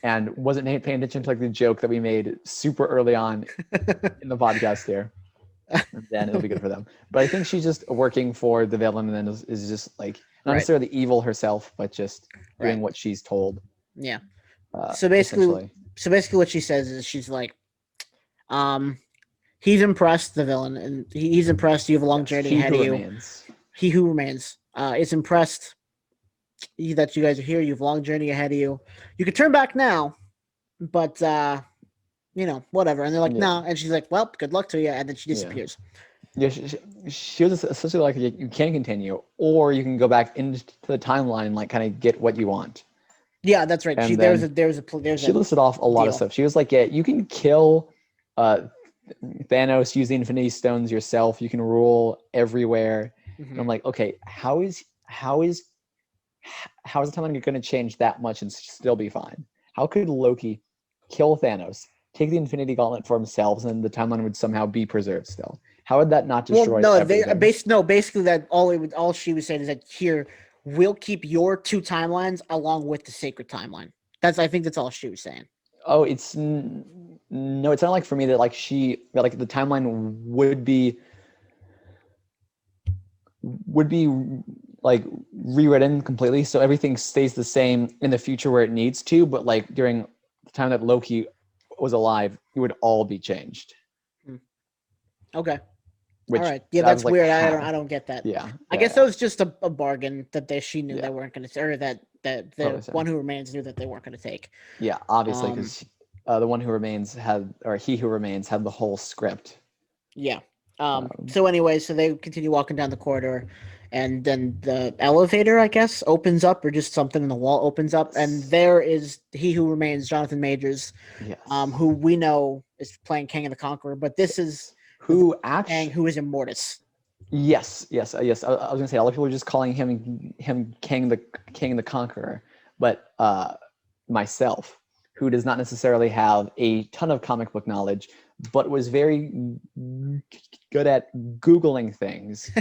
and wasn't paying attention to like the joke that we made super early on in the podcast here, then it'll be good for them. But I think she's just working for the villain and then is just like not necessarily evil herself, but just doing what she's told. Yeah. So basically what she says is she's like, he's impressed, the villain, and he's impressed you have a long journey ahead of you. He who remains is impressed that you guys are here. You have a long journey ahead of you. You could turn back now, but whatever. And they're like, no. And she's like, well, good luck to you. And then she disappears. Yeah, she was essentially like, you can continue, or you can go back into the timeline and like kind of get what you want. Yeah, that's right. She listed off a lot of stuff. She was like, yeah, you can kill Thanos, use the Infinity Stones yourself. You can rule everywhere. Mm-hmm. And I'm like, okay, how is the timeline going to change that much and still be fine? How could Loki kill Thanos, take the Infinity Gauntlet for himself, and the timeline would somehow be preserved still? How would that not destroy everything? Basically that all she was saying is that here we'll keep your 2 timelines along with the sacred timeline. I think that's all she was saying. Oh, it's no, it's not like for me that like the timeline would be like rewritten completely, so everything stays the same in the future where it needs to, but like during the time that Loki was alive, it would all be changed. Okay. All right. Yeah, that's like, weird. I don't get that. Yeah. I guess that was just a bargain that she knew they weren't going to, or that the One Who Remains knew that they weren't going to take. Yeah, obviously, because the One Who Remains He Who Remains had the whole script. Yeah. So anyway, so they continue walking down the corridor, and then the elevator, I guess, opens up, or just something in the wall opens up, and there is He Who Remains, Jonathan Majors, who we know is playing Kang the Conqueror, but this is who is Immortus. Yes. I was gonna say a lot of people are just calling him Kang the Conqueror, but myself, who does not necessarily have a ton of comic book knowledge, but was very good at Googling things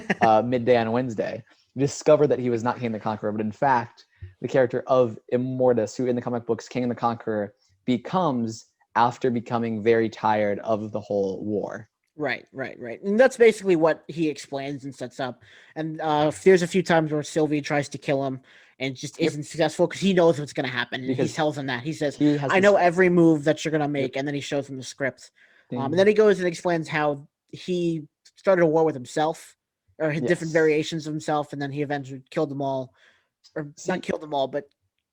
midday on Wednesday, discovered that he was not King the Conqueror, but in fact, the character of Immortus, who in the comic books King the Conqueror becomes after becoming very tired of the whole war. Right. And that's basically what he explains and sets up. And there's a few times where Sylvie tries to kill him and just isn't successful because he knows what's going to happen. And he tells him that. He says, I know every move that you're going to make. And then he shows him the script. And then he goes and explains how he started a war with himself, or different variations of himself. And then he eventually killed them all. Or not killed them all, but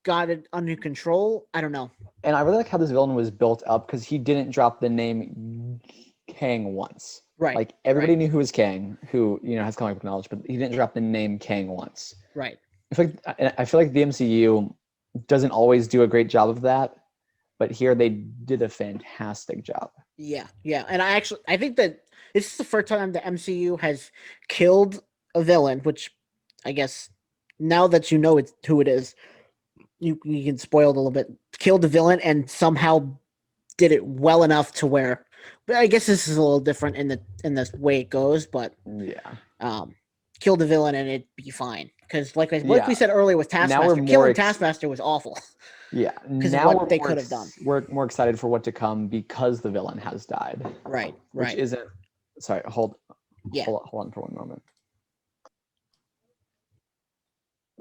got it under control. I don't know. And I really like how this villain was built up because he didn't drop the name Kang once. Right. Like everybody knew who was Kang, who has comic book knowledge, but he didn't drop the name Kang once. Right. I feel like the MCU doesn't always do a great job of that, but here they did a fantastic job. Yeah. And I think that this is the first time the MCU has killed a villain, which I guess now that you know who it is, you can spoil it a little bit. Killed the villain and somehow did it well enough to where. But I guess this is a little different in the way it goes. But kill the villain and it'd be fine because like we said earlier with Taskmaster, killing Taskmaster was awful. Yeah, because of what they could have done. We're more excited for what to come because the villain has died. Right. Which isn't. Sorry, hold on for one moment.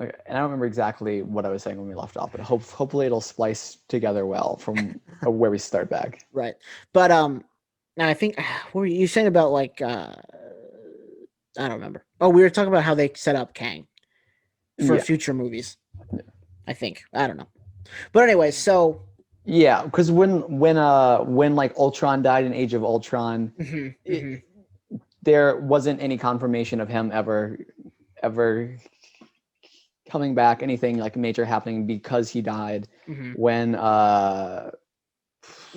Okay, and I don't remember exactly what I was saying when we left off, but hopefully it'll splice together well from where we start back. Right, but now I think what were you saying about like I don't remember. Oh, we were talking about how they set up Kang for future movies. Yeah. I think I don't know, but anyway, so yeah, because when like Ultron died in Age of Ultron, there wasn't any confirmation of him ever coming back, anything like major happening because he died. When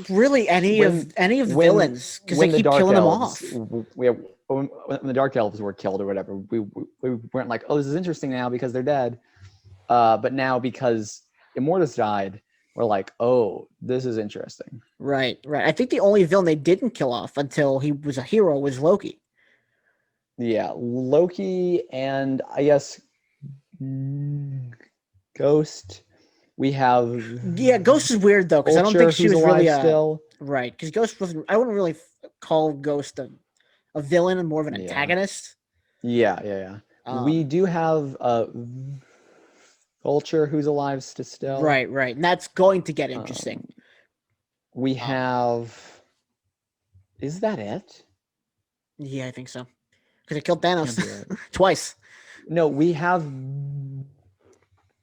really any of the villains, because they keep killing them off. When the Dark Elves were killed or whatever, we weren't like, oh, this is interesting now because they're dead. But now because Immortus died, we're like, oh, this is interesting. Right. I think the only villain they didn't kill off until he was a hero was Loki. Yeah, Loki and I guess Ghost. We have Ghost is weird though because I don't think she was really still right because Ghost wasn't. I wouldn't really call Ghost a villain and more of an antagonist. Yeah. We do have Vulture who's alive still. Right, and that's going to get interesting. We have. Is that it? Yeah, I think so. Because it killed Thanos twice. No, we have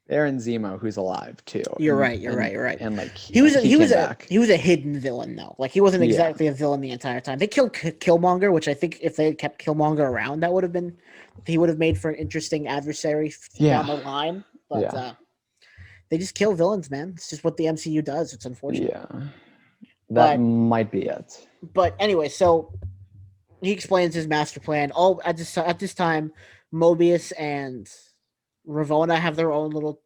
Baron Zemo who's alive too. You're right. And like he was a hidden villain though. Like he wasn't exactly a villain the entire time. They killed Killmonger, which I think if they had kept Killmonger around, he would have made for an interesting adversary down the line. But they just kill villains, man. It's just what the MCU does. It's unfortunate. Yeah, that might be it. But anyway, so he explains his master plan. All at this time, Mobius and Ravonna have their own little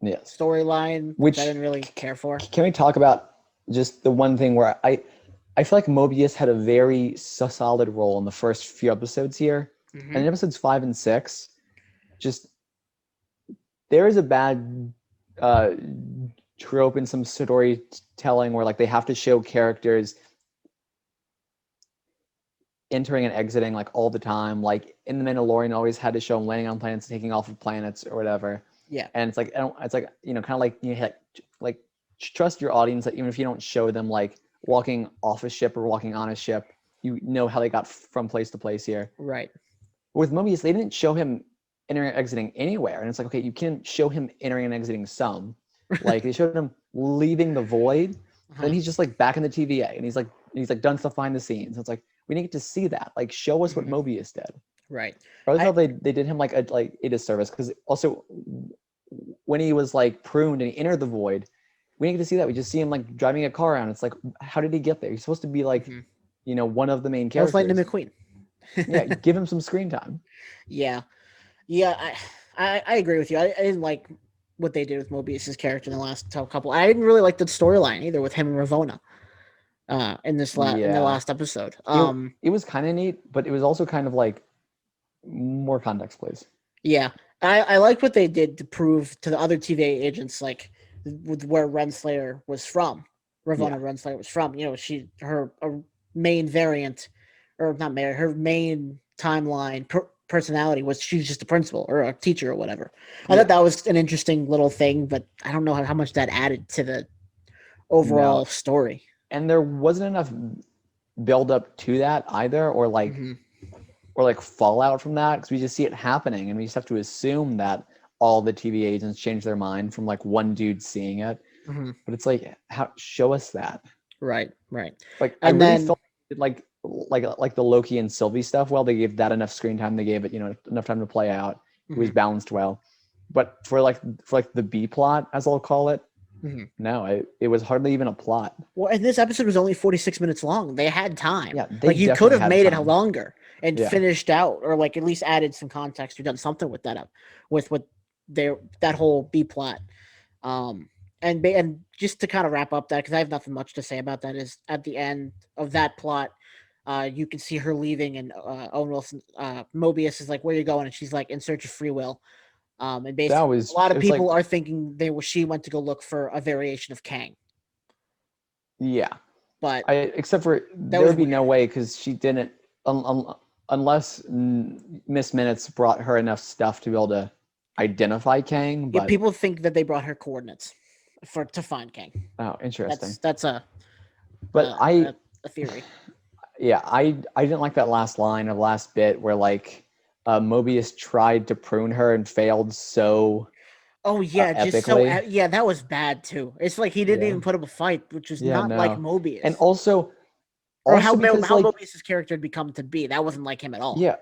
storyline, which I didn't really care for. Can we talk about just the one thing where I feel like Mobius had a very solid role in the first few episodes here, and in episodes 5 and 6, just there is a bad trope in some storytelling where like they have to show characters entering and exiting like all the time. Like in The Mandalorian, always had to show them landing on planets, taking off of planets or whatever. Yeah, and it's like kind of like like trust your audience that even if you don't show them like walking off a ship or walking on a ship, you know how they got from place to place here. Right. With Mobius, they didn't show him entering and exiting anywhere, and it's like, okay, you can show him entering and exiting some. Like they showed him leaving the void, then he's just like back in the TVA, and he's like done stuff behind the scenes. It's like we didn't get to see that. Like show us what Mobius did. Right. Or how they did him like a disservice, because also when he was like pruned and he entered the void, we didn't get to see that. We just see him like driving a car around. It's like, how did he get there? He's supposed to be like one of the main characters. Lightning McQueen. Yeah, give him some screen time. Yeah, I agree with you. I didn't like what they did with Mobius's character in the last couple. I didn't really like the storyline either with him and Ravonna in the Yeah, last episode. it was kind of neat, but it was also kind of like more context, please. Yeah, I like what they did to prove to the other TVA agents like with where Renslayer was from. Yeah, Ravonna Renslayer was from. Her main variant, or not main, her main timeline personality was she's just a principal or a teacher or whatever. I thought yeah. that was an interesting little thing, but I don't know how much that added to the No, overall story. and there wasn't enough build up to that either, Mm-hmm. or like fallout from that, because we just see it happening, and we just have to assume that all the TV agents change their mind from like one dude seeing it. Mm-hmm. But it's like, how show us that? Right, right, Like, I and really then felt like the Loki and Sylvie stuff. Well, they gave that enough screen time. They gave it enough time to play out. It was mhm, balanced well. But for the B plot, as I'll call it, mhm. no, it was hardly even a plot. Well, and this episode was only 46 minutes long. They had time. Yeah, they Like you could definitely have had made it time. longer and Yeah, finished out, or like at least added some context or done something with that up with what their that whole B plot. And just to kind of wrap up that, because I have nothing much to say about that, is at the end of that plot, you can see her leaving, and Owen Wilson, Mobius is like, "Where are you going?" And she's like, "In search of free will." And that basically, a was lot it of was like people are thinking she went to go look for a variation of Kang, yeah. but I except for that there was would be no weird. way, because she didn't unless Miss Minutes brought her enough stuff to be able to identify Kang. Yeah, But people think that they brought her coordinates to find Kang. oh, interesting. That's But a theory. yeah, I didn't like that last line of last bit where like Mobius tried to prune her and failed so Oh yeah, just so epically. yeah, that was bad too. It's like he didn't Yeah, even put up a fight, which was yeah, not like no, and Mobius also or because how like Mobius's character had become to be. That wasn't like him at all. yeah,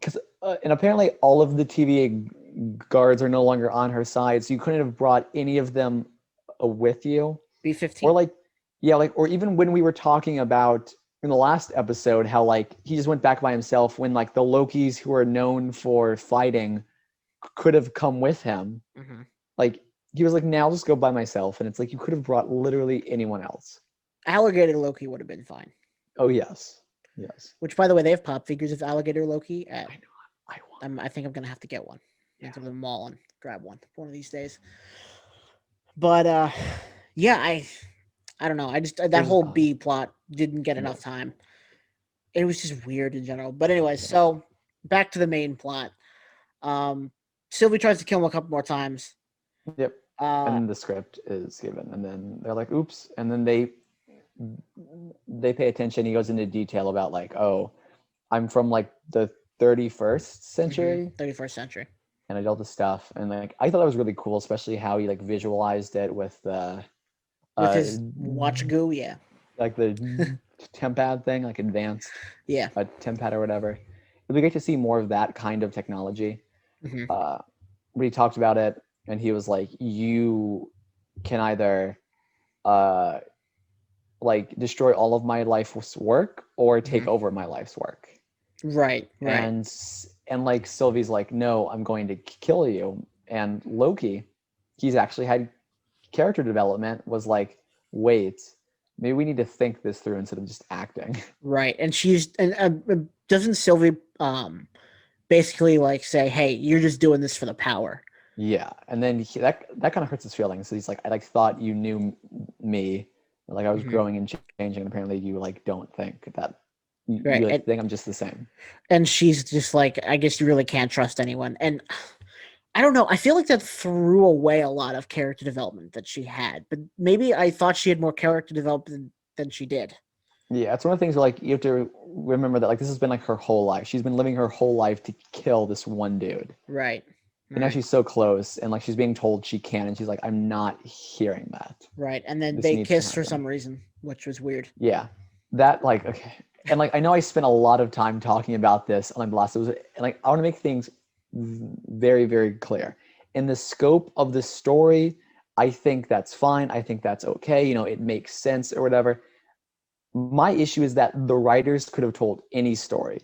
because and apparently all of the TVA guards are no longer on her side, so you couldn't have brought any of them with you, or B-15. like yeah, like or even when we were talking about in the last episode how like he just went back by himself when like the Lokis who are known for fighting could have come with him. Mm-hmm. Like he was like, "Now I'll just go by myself," and it's like you could have brought literally anyone else. Alligator Loki would have been fine. Oh yes, yes. Which, by the way, they have pop figures of Alligator Loki. I know. I want. I think I'm gonna have to get one. Yeah. Into the mall and grab one of these days. But yeah, I don't know. I just It that was just whole odd. B plot didn't get It enough was. time. It was just weird in general. But anyways, Yeah. so back to the main plot. Um, Sylvie tries to kill him a couple more times. Yep. And Uh, then the script is given, and then they're like, "Oops!" And then they pay attention. He goes into detail about like, "Oh, I'm from like the 31st century," 31st century and I did all this stuff, and like I thought that was really cool, especially how he like visualized it with the with uh his watch goo. Yeah, like the tempad thing, like advanced yeah. tempad or whatever. It'd be great to see more of that kind of technology. hmm Uh, when he talked about it, and he was like, "You can either uh like destroy all of my life's work or take hmm over my life's work." Right, right, And like Sylvie's like, "No, I'm going to kill you." And Loki, he's actually had character development, was like, "Wait, maybe we need to think this through instead of just acting." right. And she's and doesn't Sylvie basically like say, "Hey, you're just doing this for the power." Yeah, and then that kind of hurts his feelings. So he's like, "I like thought you knew me, like I was hmm growing and changing, and apparently you like don't think that Right, you like think I'm just the same." and she's just like, "I guess you really can't trust anyone." And I don't know. I feel like that threw away a lot of character development that she had, but maybe I thought she had more character development than she did. Yeah, it's one of the things where like you have to remember that like this has been like her whole life. She's been living her whole life to kill this one dude. Right. And now Right. she's so close, and like she's being told she can, and she's like, "I'm not hearing that. Right. And then This they needs to kissed for happen." some reason, which was weird. Yeah, that like okay, and like I know I spent a lot of time talking about this on the last. It was and like I want to make things very very clear. In the scope of the story, I think that's fine. I think that's okay. You know, it makes sense or whatever. My issue is that the writers could have told any story.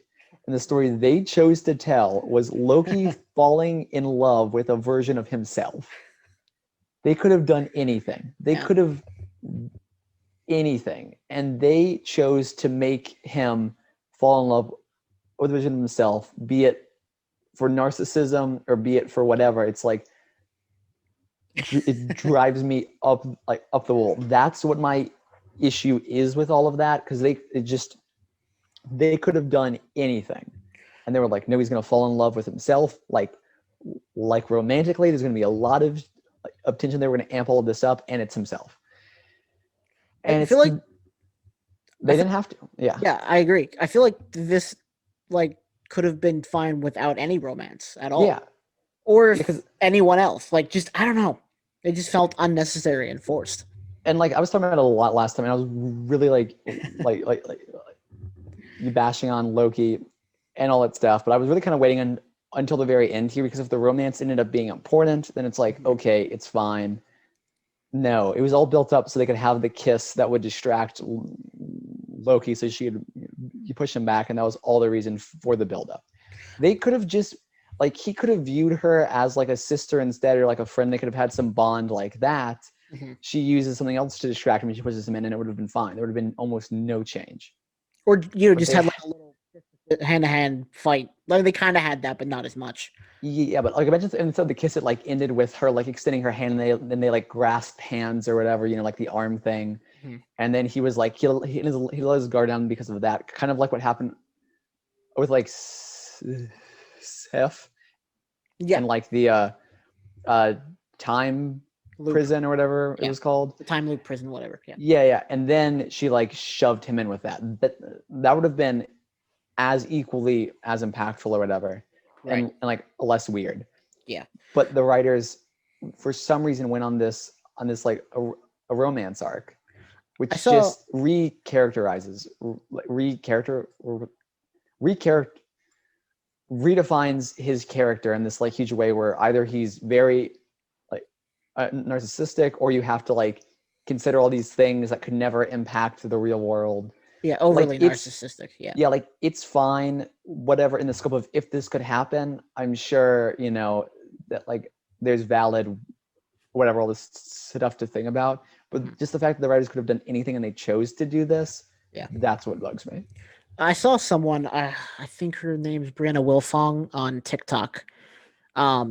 And the story they chose to tell was Loki falling in love with a version of himself. They could have done anything. They Yeah. could have anything, and they chose to make him fall in love with a version of himself, be it for narcissism or be it for whatever. It's like it drives me up up the wall. That's what my issue is with all of that, because they could have done anything, and they were like, no, he's gonna fall in love with himself, like romantically. There's gonna be a lot of tension. They were gonna amp all of this up, and it's himself, and I it's feel like they didn't have to. Yeah, yeah, I agree. I feel like this like could have been fine without any romance at all. yeah, Or if because anyone else. Like just I don't know. It just felt unnecessary and forced. and like I was talking about it a lot last time, and I was really like you bashing on Loki and all that stuff, but I was really kind of waiting until the very end here, because if the romance ended up being important, then it's like, okay, it's fine. No, it was all built up so they could have the kiss that would distract Loki, so you push him back, and that was all the reason for the buildup. They could have just he could have viewed her as like a sister instead, or like a friend. They could have had some bond like that. Mm-hmm. She uses something else to distract him, and she pushes him in, and it would have been fine. There would have been almost no change. Or But just they had like a little hand-to-hand fight. Like they kind of had that, but not as much. Yeah, but like imagine instead the kiss, it ended with her extending her hand, and then they grasped hands or whatever, like the arm thing. Mm-hmm. And then he was like he let his guard down because of that, kind of like what happened with Seth and the time Loop. prison or whatever it was called, the time loop prison, whatever. Yeah, and then she shoved him in with that. That would have been as equally as impactful or whatever. Right. And less weird. Yeah. But the writers, for some reason, went on this a romance arc, which just redefines his character in this huge way, where either he's very narcissistic, or you have to consider all these things that could never impact the real world. Yeah, overly narcissistic. Yeah. Yeah, it's fine, whatever, in the scope of if this could happen. I'm sure, that there's valid, whatever, all this stuff to think about. But just the fact that the writers could have done anything and they chose to do this, that's what bugs me. I saw someone, I think her name's Brianna Wilfong on TikTok.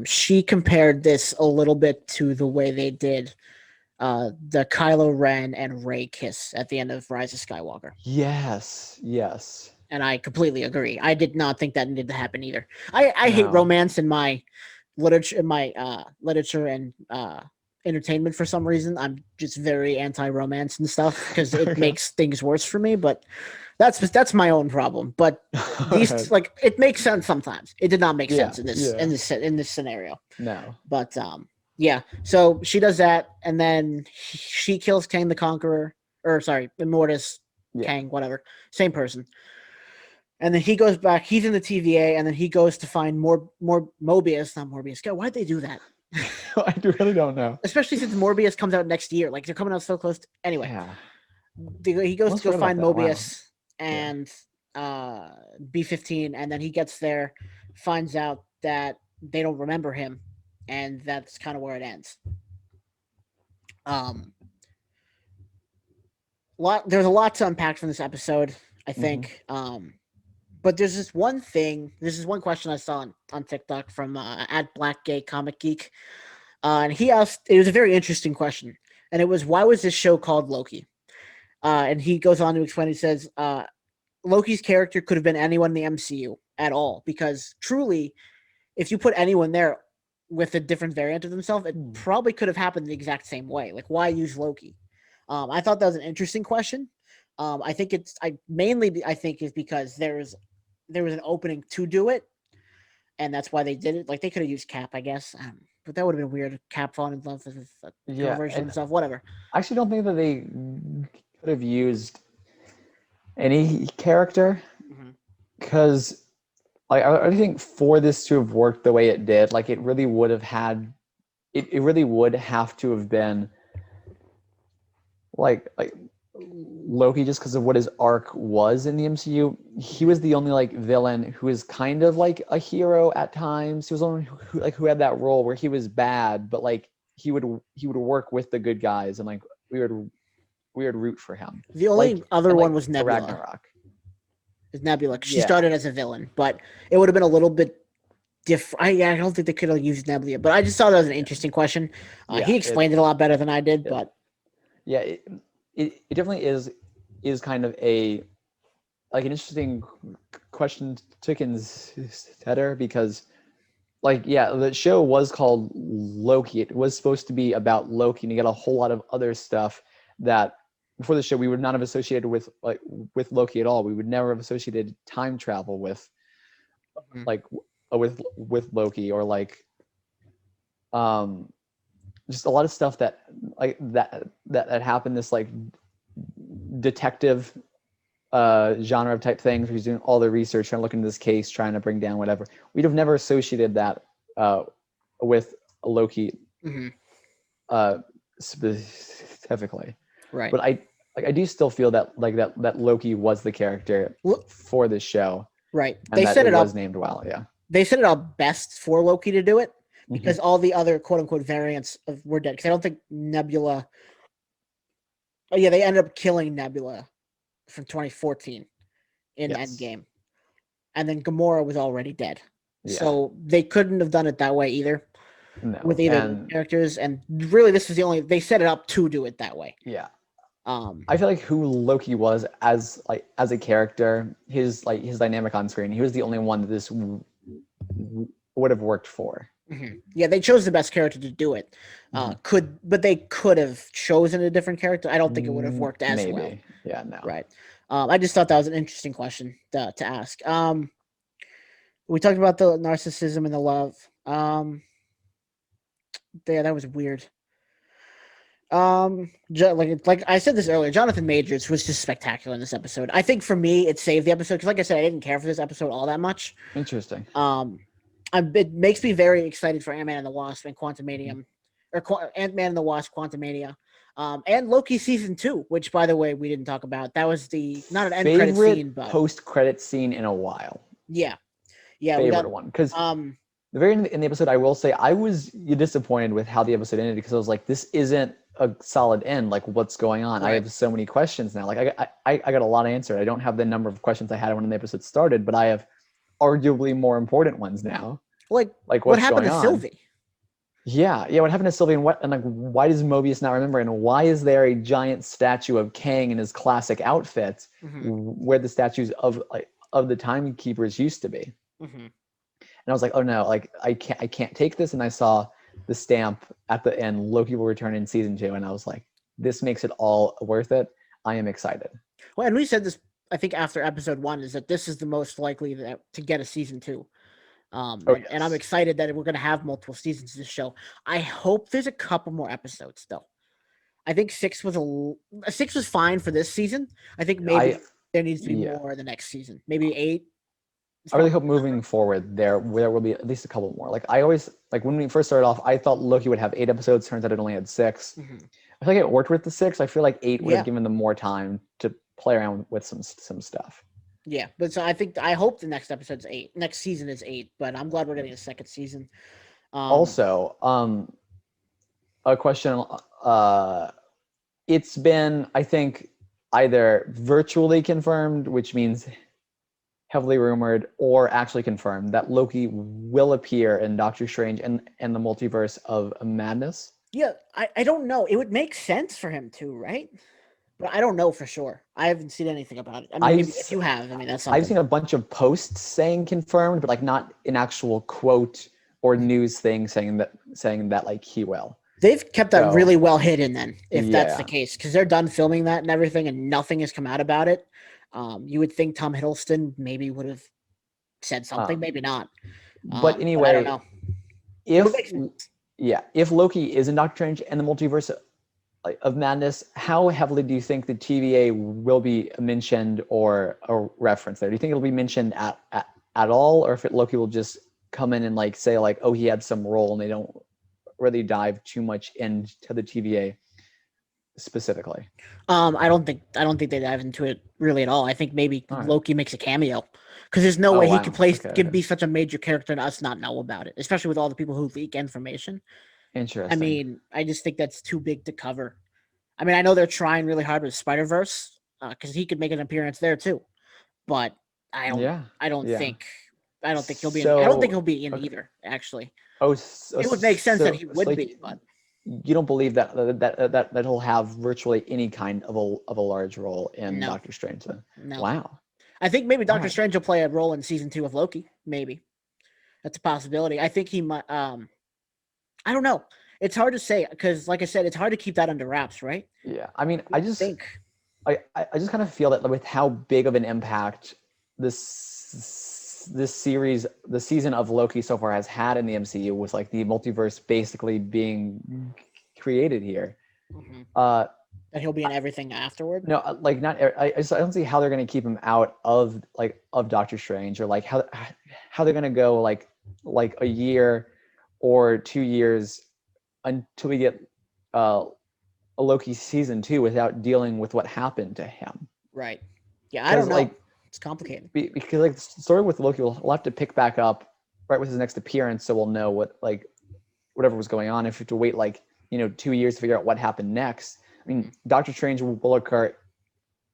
She compared this a little bit to the way they did the Kylo Ren and Rey kiss at the end of Rise of Skywalker. Yes. And I completely agree. I did not think that needed to happen either. I hate romance in my literature, and entertainment for some reason. I'm just very anti-romance and stuff because it makes things worse for me. But that's my own problem. But these it makes sense sometimes. It did not make sense in this scenario. No. But yeah. So she does that, and then she kills Kang the Conqueror, or sorry, Immortus, Kang, whatever, same person. And then he goes back. He's in the TVA, and then he goes to find more Mobius, not Morbius. God, why'd they do that? I really don't know. Especially since Morbius comes out next year. They're coming out so close. Anyway, he goes to go find Mobius and B-15, and then he gets there, finds out that they don't remember him, and that's kind of where it ends. There's a lot to unpack from this episode, I think. But there's this one question I saw on TikTok from at Black Gay Comic Geek. And he asked, it was a very interesting question. And it was, why was this show called Loki? And he goes on to explain, he says, Loki's character could have been anyone in the MCU at all. Because truly, if you put anyone there with a different variant of themselves, it probably could have happened the exact same way. Why use Loki? I thought that was an interesting question. I think is because there was an opening to do it, and that's why they did it. They could have used Cap, I guess, but that would have been weird. Cap falling in love with a version of himself, whatever. I actually don't think that they could have used any character, because I think for this to have worked the way it did, it really would have had, it really would have to have been Loki, just because of what his arc was in the MCU. He was the only villain who is kind of a hero at times. He was the only who had that role where he was bad, but he would work with the good guys, and like we would root for him. The only Like other and one like was the Nebula. Ragnarok. Is Nebula. She Yeah, started as a villain, but it would have been a little bit different. I don't think they could have used Nebula, but I just thought that was an interesting question. yeah. He explained it a lot better than I did, but Yeah, it definitely is kind of a like an interesting question to consider because like yeah, the show was called Loki. It was supposed to be about Loki, and you got a whole lot of other stuff that before the show we would not have associated with Loki at all. We would never have associated time travel with like with Loki or like um just a lot of stuff that like that happened this like detective genre of type things where he's doing all the research trying to look into this case trying to bring down whatever. We'd have never associated that with Loki mm-hmm. specifically, Right. but I do still feel that like that Loki was the character for this show, Right. and They that set it it up. was named well. Yeah. They set it up best for Loki to do it because Mm-hmm. all the other quote unquote variants were dead. Because I don't think Nebula. Oh yeah, they ended up killing Nebula from 2014 in Yes. Endgame, and then Gamora was already dead. Yeah. So they couldn't have done it that way either No. with either of the characters. And really, this was the only they set it up to do it that way. Yeah. Um, I feel like who Loki was as a character, his dynamic on screen, he was the only one that this would have worked for. mm-hmm. Yeah, they chose the best character to do it. But they could have chosen a different character. I don't think it would have worked as Maybe. well. Yeah, no. Right. I just thought that was an interesting question to ask. We talked about the narcissism and the love. Yeah, that was weird. Like I said this earlier, Jonathan Majors was just spectacular in this episode. I think for me, it saved the episode because, like I said, I didn't care for this episode all that much. Interesting. It makes me very excited for Ant-Man and the Wasp and Quantumanium, or Ant-Man and the Wasp, Quantumania, and Loki season 2, which by the way we didn't talk about. That was not an end credit scene, but post-credit scene in a while. Yeah, favorite one because the very end in the episode, I will say I was disappointed with how the episode ended because I was like, this isn't a solid end. Like, what's going on? Right. I have so many questions now. Like, I got a lot answered. I don't have the number of questions I had when the episode started, but I have arguably more important ones now. Like what's what happened going to on? Sylvie? Yeah. What happened to Sylvie, and like why does Mobius not remember? And why is there a giant statue of Kang in his classic outfit where the statues of the timekeepers used to be? And I was like, oh no, like I can't take this. And I saw the stamp at the end, Loki will return in season 2, and I was like, this makes it all worth it. I am excited. Well, and we said this, I think, after episode 1, is that this is the most likely to get a season 2. Yes. And I'm excited that we're going to have multiple seasons of this show. I hope there's a couple more episodes though. I think 6 was fine for this season. I think maybe there needs to be more the next season. Maybe 8. I really hope moving forward there will be at least a couple more. Like I always when we first started off, I thought Loki would have 8 episodes. Turns out it only had 6. I feel like it worked with the 6. I feel like 8 would have given them more time to play around with some stuff. Yeah, but so I hope the next episode's 8. Next season is 8, but I'm glad we're getting a second season. Also, a question. It's been, I think, either virtually confirmed, which means heavily rumored, or actually confirmed that Loki will appear in Doctor Strange and the Multiverse of Madness. Yeah, I don't know. It would make sense for him to, right? But I don't know for sure. I haven't seen anything about it. I mean, if you have, I mean, that's something. I've seen a bunch of posts saying confirmed, but like not an actual quote or news thing saying that like he will. They've kept that really well hidden then, if that's the case, because they're done filming that and everything, and nothing has come out about it. You would think Tom Hiddleston maybe would have said something, maybe not. But anyway, I don't know. If Loki is in Doctor Strange and the Multiverse of Madness, how heavily do you think the TVA will be mentioned or referenced there? Do you think it'll be mentioned at all, or if Loki will just come in and like say like, oh, he had some role, and they don't really dive too much into the TVA specifically? I don't think they dive into it really at all. I think maybe Loki makes a cameo because there's no way he could be such a major character and us not know about it, especially with all the people who leak information. I Interesting. mean, I just think that's too big to cover. I mean, I know they're trying really hard with Spider-Verse because he could make an appearance there too, but I don't, Yeah. I don't Yeah. think, I don't think he'll be in. I don't think So he'll be in okay. either. Actually, Oh, it would make sense that he so would like be, but you don't believe that he'll have virtually any kind of a large role in no, Doctor Strange then? no. Wow. I think maybe All Doctor right. Strange will play a role in season 2 of Loki. Maybe that's a possibility. I think he might. I don't know. It's hard to say because, like I said, it's hard to keep that under wraps, right? Yeah. I mean, You would think, I just kind of feel that with how big of an impact this series, the season of Loki so far has had in the MCU, with like the multiverse basically being created here. mhm, Uh, that he'll be in everything afterward. no, like not. I don't see how they're going to keep him out of Doctor Strange, or like how they're going to go like a year or 2 years until we get uh, a Loki season 2 without dealing with what happened to him. Right. Yeah, I don't Because know. like It's complicated. because like the story with Loki, we'll have to pick back up right with his next appearance, so we'll know what like whatever was going on. If you have to wait 2 years to figure out what happened next, I mean, Mhm. Doctor Strange will occur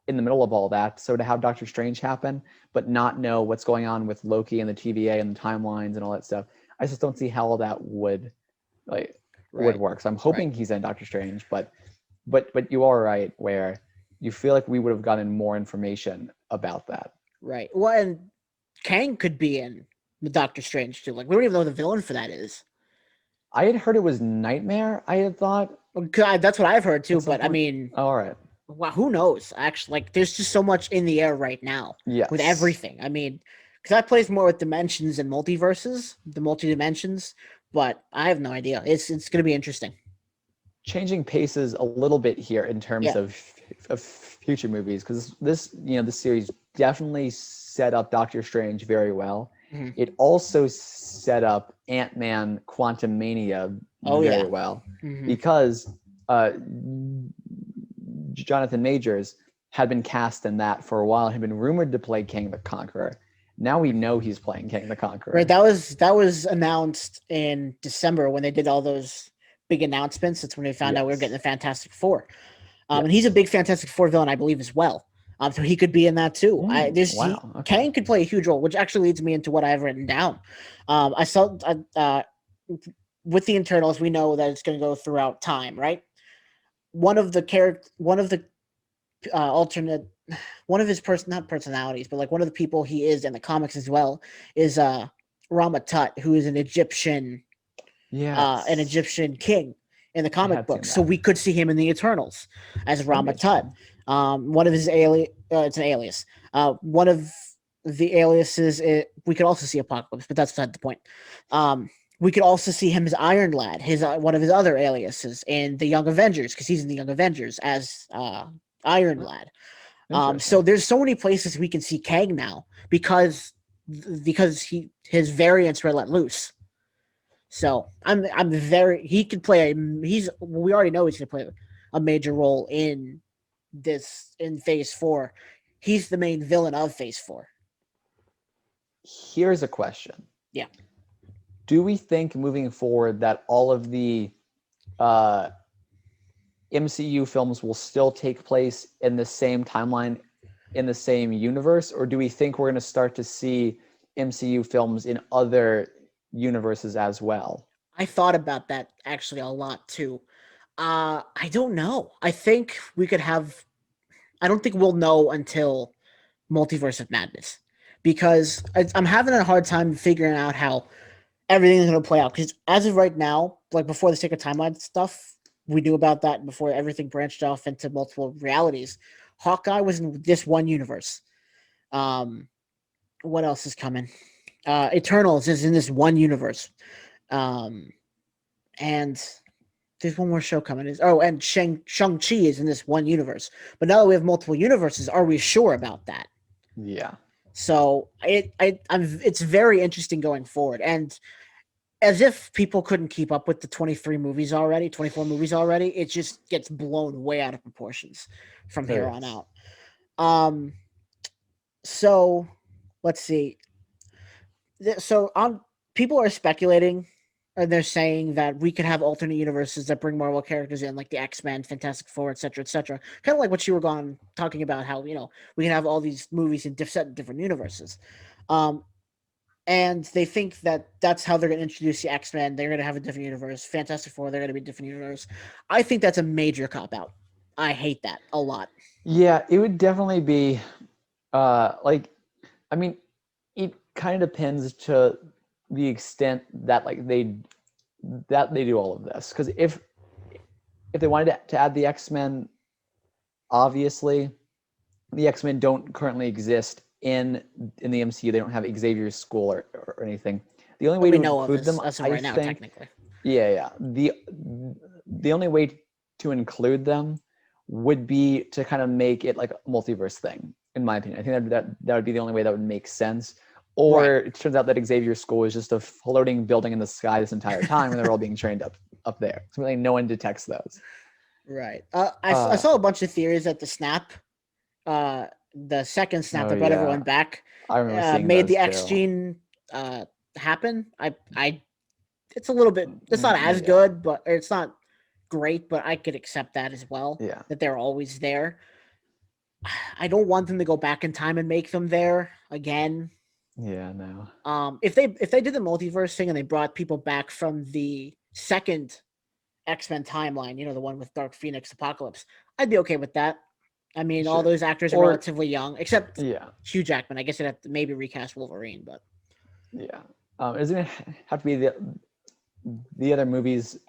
in the middle of all that. So to have Doctor Strange happen, but not know what's going on with Loki and the TVA and the timelines and all that stuff, I just don't see how that like would Right. work. So I'm Right. hoping he's in Doctor Strange, but you are right where you feel like we would have gotten more information about that. Right. Well, and Kang could be in the Doctor Strange too. Like we don't even know who the villain for that is. I had heard it was Nightmare. I had thought Well, that's what I've heard too. at some But I point. mean, Oh, all right. well, who knows? Actually, like there's just so much in the air right now with Yes. everything. I mean, because I plays more with dimensions and multiverses, the multi dimensions. But I have no idea. It's gonna be interesting. Changing paces a little bit here in terms Yeah. of future movies, because this series definitely set up Doctor Strange very well. Mhm. It also set up Ant-Man Quantumania Oh very yeah. well, Hmm. because Jonathan Majors had been cast in that for a while. Had been rumored to play King the Conqueror. Now we know he's playing King the Right. Conqueror. That was announced in December when they did all those big announcements. That's when they found out we were getting Yes. the Fantastic Four. And he's a Yes. big Fantastic Four villain, I believe, as well. So he could be in that too. Wow. Okay. Kang could play a huge role, which actually leads me into what I have written down. I saw with the internals, we know that it's going to go throughout time, right? One of the alternate, one of his not personalities, but like one of the people he is in the comics as well is Rama Tut, who is an Yes. Egyptian king in the I comic had book. seen So that. we could see him in the Eternals as That'd be Rama Tut. interesting. One of his it's an alias. One of the aliases, we could also see Apocalypse, but that's not the point. Um, we could also see him as Iron Lad, his one of his other aliases in the Young Avengers, because he's in the Young Avengers as Iron Oh, Lad. So interesting. there's so many places we can see Kang now because his variants were let loose. So I'm very he could play we already know he's gonna play a major role in Phase 4. He's the main villain of Phase 4. Here's a question. Yeah, Do we think moving forward that all of the uh, MCU films will still take place in the same timeline, in the same universe, or do we think we're going to start to see MCU films in other universes as well? I thought about that actually a lot too. I don't know. I think we could have. I don't think we'll know until Multiverse of Madness because I'm having a hard time figuring out how everything is going to play out. Because as of right now, like before the Sacred Timeline stuff, we knew about that before everything branched off into multiple realities. Hawkeye was in this one universe. Um, what else is coming? Eternals is in this one universe. Um, and there's one more show coming. And Shang-Chi is in this one universe. But now that we have multiple universes, are we sure about that? Yeah. So it's very interesting going forward. And as if people couldn't keep up with the 24 movies already, it just gets blown way out of proportions from here on Yes. out. Um, so let's see. So people are speculating and they're saying that we could have alternate universes that bring Marvel characters in, like the X-Men, Fantastic Four, etc., etc. Kind of like what you were talking about, how we can have all these movies in set in different universes. Um, and they think that that's how they're going to introduce the X-Men. They're going to have a different universe. Fantastic Four, they're going to be a different universe. I think that's a major cop out. I hate that a lot. Yeah, it would definitely be like, I mean, it kind of depends to the extent that like they do all of this. Because if they wanted to add the X-Men, obviously the X-Men don't currently exist in the MCU. They don't have Xavier's school or anything. The only That way we to know of include them, as of I right now, think, technically. yeah. The only way to include them would be to kind of make it like a multiverse thing, in my opinion. I think that would be the only way that would make sense. Or Right. it turns out that Xavier's school is just a floating building in the sky this entire time, and they're all being trained up there. So like no one detects those. Right. I saw a bunch of theories that the second snap Oh that brought yeah, everyone back I remember seeing made the those X too. gene happen. It's a little bit. It's not as Yeah, good, but it's not great. But I could accept that as well. yeah, That they're always there. I don't want them to go back in time and make them there again. yeah. No. If they did the multiverse thing and they brought people back from the second X-Men timeline, the one with Dark Phoenix, Apocalypse, I'd be okay with that. I mean, all Sure. those actors are Or relatively young, except yeah, Hugh Jackman. I guess they'd have to maybe recast Wolverine, but yeah. It doesn't have to be the other movies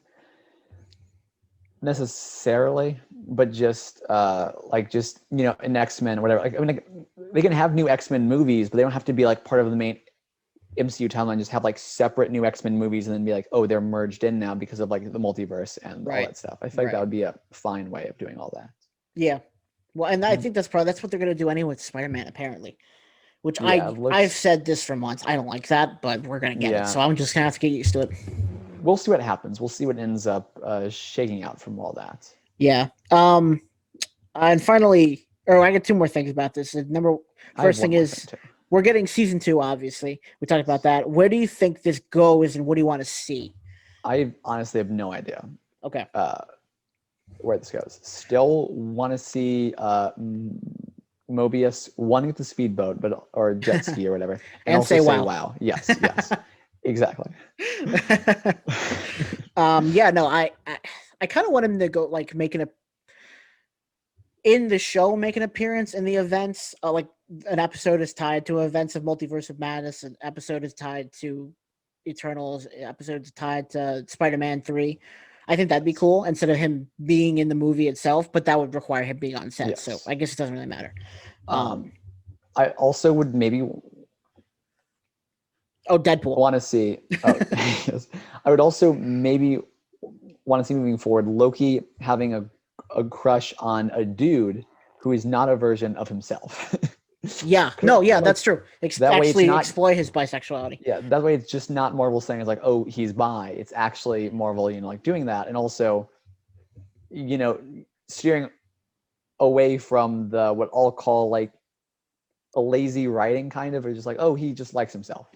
necessarily, but just like just an X-Men or whatever. Like I mean, like, they can have new X-Men movies, but they don't have to be like part of the main MCU timeline. Just have like separate new X-Men movies, and then be like, oh, they're merged in now because of like the multiverse and all right, that stuff. I feel like that right, would be a fine way of doing all that. yeah. Well, and I Mm. think that's what they're gonna do anyway with Spider-Man, apparently. Which Yeah, it I've looks. said this for months. I don't like that, but we're gonna get it, so Yeah, I'm just gonna have to get used to it. we'll see what happens. We'll see what ends up shaking out from all that. Yeah. And finally, or I got two more things about this. I have First one thing more thing is too. we're getting season 2. Obviously, we talked about that. Where do you think this goes, and what do you want to see? I honestly have no idea Okay. uh, where this goes. Still want to see Mobius wanting the speedboat, but or jet ski or whatever, and And also say say wow. wow. Yes, yes, exactly. Yeah, no, I kind of want him to go like making a in the show, make an appearance in the events. Like an episode is tied to events of Multiverse of Madness. An episode is tied to Eternals. Episodes tied to Spider-Man 3. I think that'd be Yes, cool instead of him being in the movie itself, but that would require him being on set. So yes. I guess it doesn't really matter. Um, I also would maybe Oh, Deadpool. want to see. Oh, yes. I would also maybe want to see moving forward Loki having a crush on a dude who is not a version of himself. Yeah, no, yeah, Like that's true. that way, it's Actually, not. exploit his bisexuality. Yeah, that way it's just not Marvel saying it's like, oh, he's bi. It's actually Marvel, like doing that, and also, you know, steering away from the what I'll call like a lazy writing kind of, or just like, oh, he just likes himself.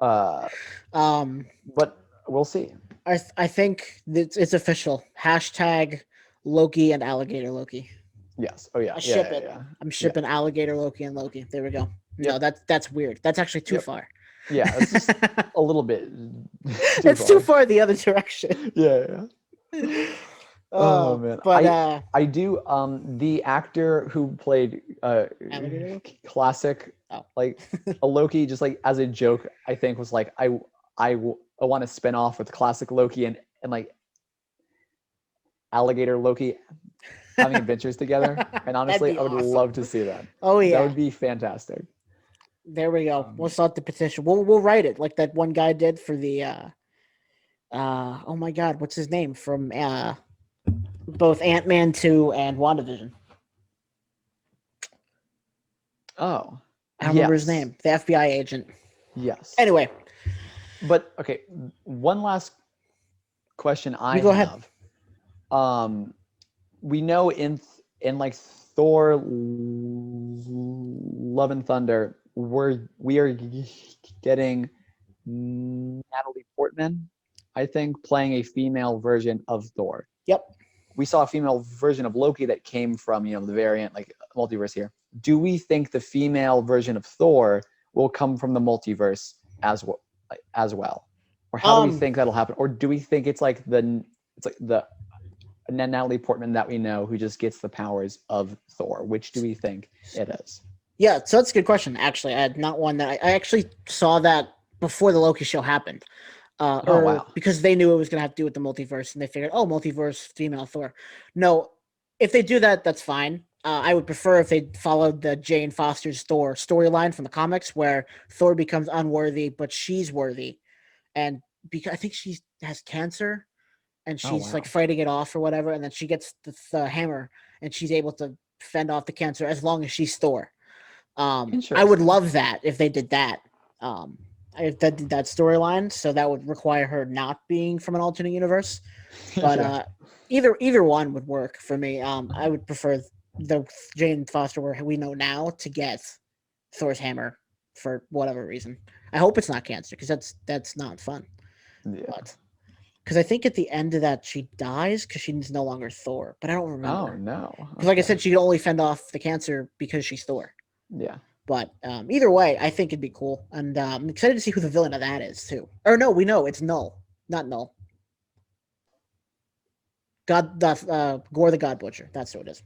Uh, Um, but we'll see. I think it's official. Hashtag Loki and Alligator Loki. Yes. Oh yeah. I Yeah. ship Yeah. it. Yeah. I'm Yeah. shipping Alligator Loki and Loki. There we go. No, Yep. that's weird. That's actually too Yep. far. Yeah. It's just a little bit too It's too far. far the other direction. Yeah. Yeah. Oh man, But I do the actor who played Alligator Loki. classic Oh, like a Loki just like as a joke I think was like I want to spin off with classic Loki and like alligator Loki having adventures together, and that'd honestly be I would awesome. love to see that. Oh That yeah. would be fantastic. There we go. We'll Um, start the petition. We'll write it like that one guy did for the oh my god, what's his name from both Ant-Man 2 and WandaVision. oh I don't remember his yes, name. The FBI agent. yes. Anyway, But okay, one last question I you go ahead. have. Um, we know in like Thor Love and Thunder we are getting Natalie Portman, I think, playing a female version of Thor. Yep. We saw a female version of Loki that came from, the variant, like multiverse here. Do we think the female version of Thor will come from the multiverse as well? Or how do we think that'll happen? Or do we think it's like the Natalie Portman that we know who just gets the powers of Thor? Which do we think it is? Yeah, so that's a good question. Actually, I had not one that I actually saw that before the Loki show happened. Wow. Because they knew it was going to have to do with the multiverse, and they figured, oh, multiverse, female Thor. No, if they do that, that's fine. I would prefer if they followed the Jane Foster's Thor storyline from the comics, where Thor becomes unworthy, but she's worthy, and because I think she has cancer, and she's like fighting it off or whatever, and then she gets the hammer, and she's able to fend off the cancer as long as she's Thor. I would love that if they did that. If that did that storyline, so that would require her not being from an alternate universe. But either one would work for me. I would prefer the Jane Foster where we know now to get Thor's hammer for whatever reason. I hope it's not cancer because that's not fun. Yeah. But because I think at the end of that she dies because she's no longer Thor, but I don't remember. Oh no! Because like I said, she can only fend off the cancer because she's Thor. Yeah. But either way, I think it'd be cool, and I'm excited to see who the villain of that is too. Or no, we know it's Null, not Null. Gore the God Butcher. That's who it is.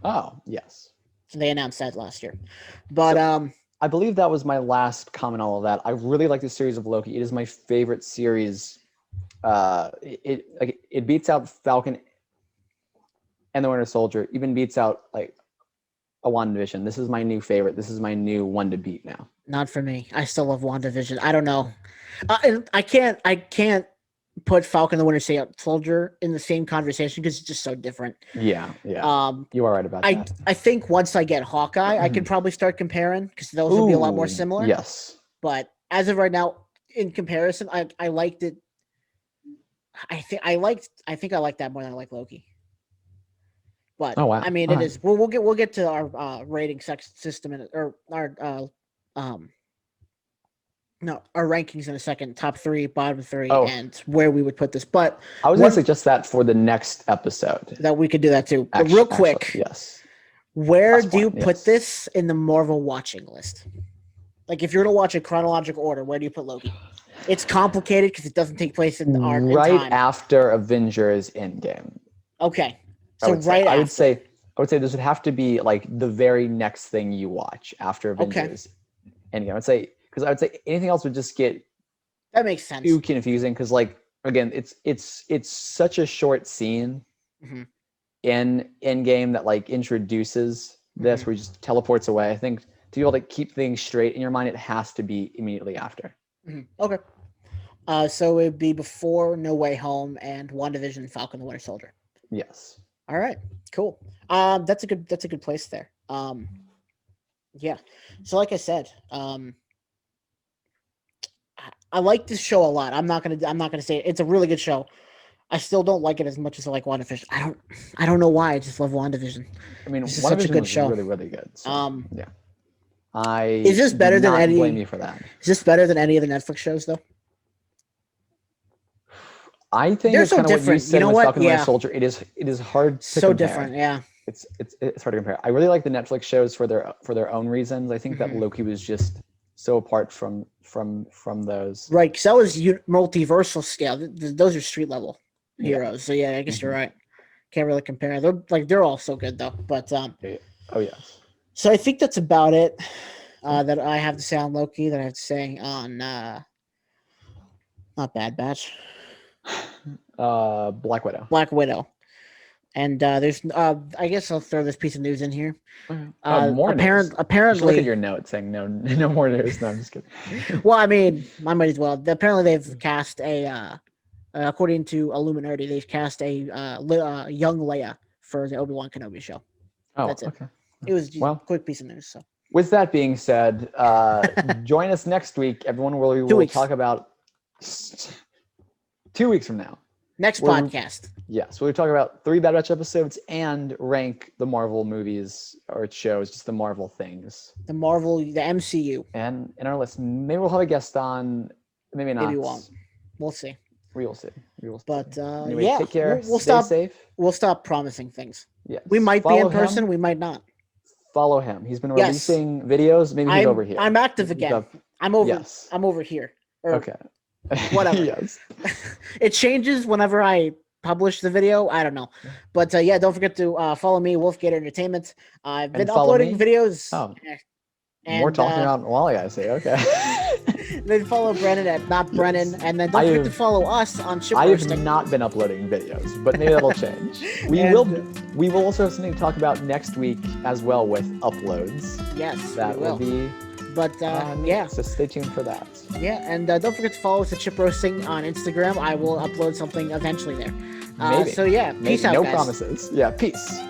Oh yes. So they announced that last year, but I believe that was my last comment on all of that. I really like the series of Loki. It is my favorite series. It beats out Falcon and the Winter Soldier. Even beats out like a WandaVision. This is my new favorite. This is my new one to beat now. Not for me. I still love WandaVision. I don't know. I can't put Falcon and the Winter Soldier in the same conversation because it's just so different. Yeah. You are right about that. I think once I get Hawkeye, I can probably start comparing because those would be a lot more similar. Yes. But as of right now, in comparison, I liked it. I think I like that more than I like Loki. But I mean, it is. We'll get to our rating system our rankings in a second. Top 3, bottom 3, and where we would put this. But I was going to suggest that for the next episode. That we could do that too. But real quick, yes. Where do you put this in the Marvel watching list? Like, if you're to watch a chronological order, where do you put Loki? It's complicated because it doesn't take place in our right after Avengers Endgame. Okay. So I would say this would have to be like the very next thing you watch after Avengers Endgame. I would say anything else would just get that makes sense. Too confusing because like again, it's such a short scene in Endgame that like introduces this where he just teleports away. I think to be able to keep things straight in your mind, it has to be immediately after. Okay. So it'd be before No Way Home and WandaVision, Falcon the Winter Soldier. Yes. All right, cool. That's a good place there. Yeah. So like I said, I like this show a lot. I'm not gonna say it. It's a really good show. I still don't like it as much as I like WandaVision. I don't know why. I just love WandaVision. I mean, it's such a good show. Really, really good. So, yeah. Is this better than any? Blame you for that. Is this better than any of the Netflix shows though? I think they're it's so kind of different. What you said you know with what? Falcon and Winter Soldier. It is hard to so compare. Different. Yeah. It's hard to compare. I really like the Netflix shows for their own reasons. I think that Loki was just so apart from those. Right, because that was multiversal scale. Those are street level heroes. So yeah, I guess you're right. Can't really compare. They're all so good though. But oh yes. So I think that's about it that I have to say on Loki. That I have to say on not Bad Batch. Black Widow. Black Widow. And there's I guess I'll throw this piece of news in here. More news. Apparently, just look at your note saying no more news. No, I'm just kidding. Well, I mean, I might as well. Apparently, they've cast according to Illuminati, they've cast a young Leia for the Obi-Wan Kenobi show. Oh, that's it. Okay. It was just a quick piece of news. So, with that being said, join us next week, everyone. Where we will talk about 2 weeks from now. Next podcast. Yes, we'll talk about 3 Bad Batch episodes and rank the Marvel movies or shows, just the Marvel things. The MCU. And in our list, maybe we'll have a guest on. Maybe not. Maybe we won't. We'll see. We will see. But Anyway, yeah, take care. We'll Stay stop. safe. We'll stop promising things. Yes. We might be Follow in person. him. We might not. Follow him. He's been Yes. releasing videos. Maybe he's over here. I'm active He's again. up- I'm over. Yes. I'm over here. Or Okay. whatever. Yes. It changes whenever I publish the video. I don't know. But yeah, don't forget to follow me, Wolfgate Entertainment. I've been follow uploading me? videos. Oh. And, More talking about Wally, I say. Okay. Then follow Brennan at Not Brennan, Yes. and then don't forget to follow us on Ship I have Roasting. not been uploading videos, but maybe that'll change. We will also have something to talk about next week as well with uploads. Yes, That we will. be But yeah, so stay tuned for that. yeah, and don't forget to follow us at Ship Roasting on Instagram. I will upload something eventually there. Maybe. So yeah, Maybe. peace out, No guys. promises. Yeah, peace.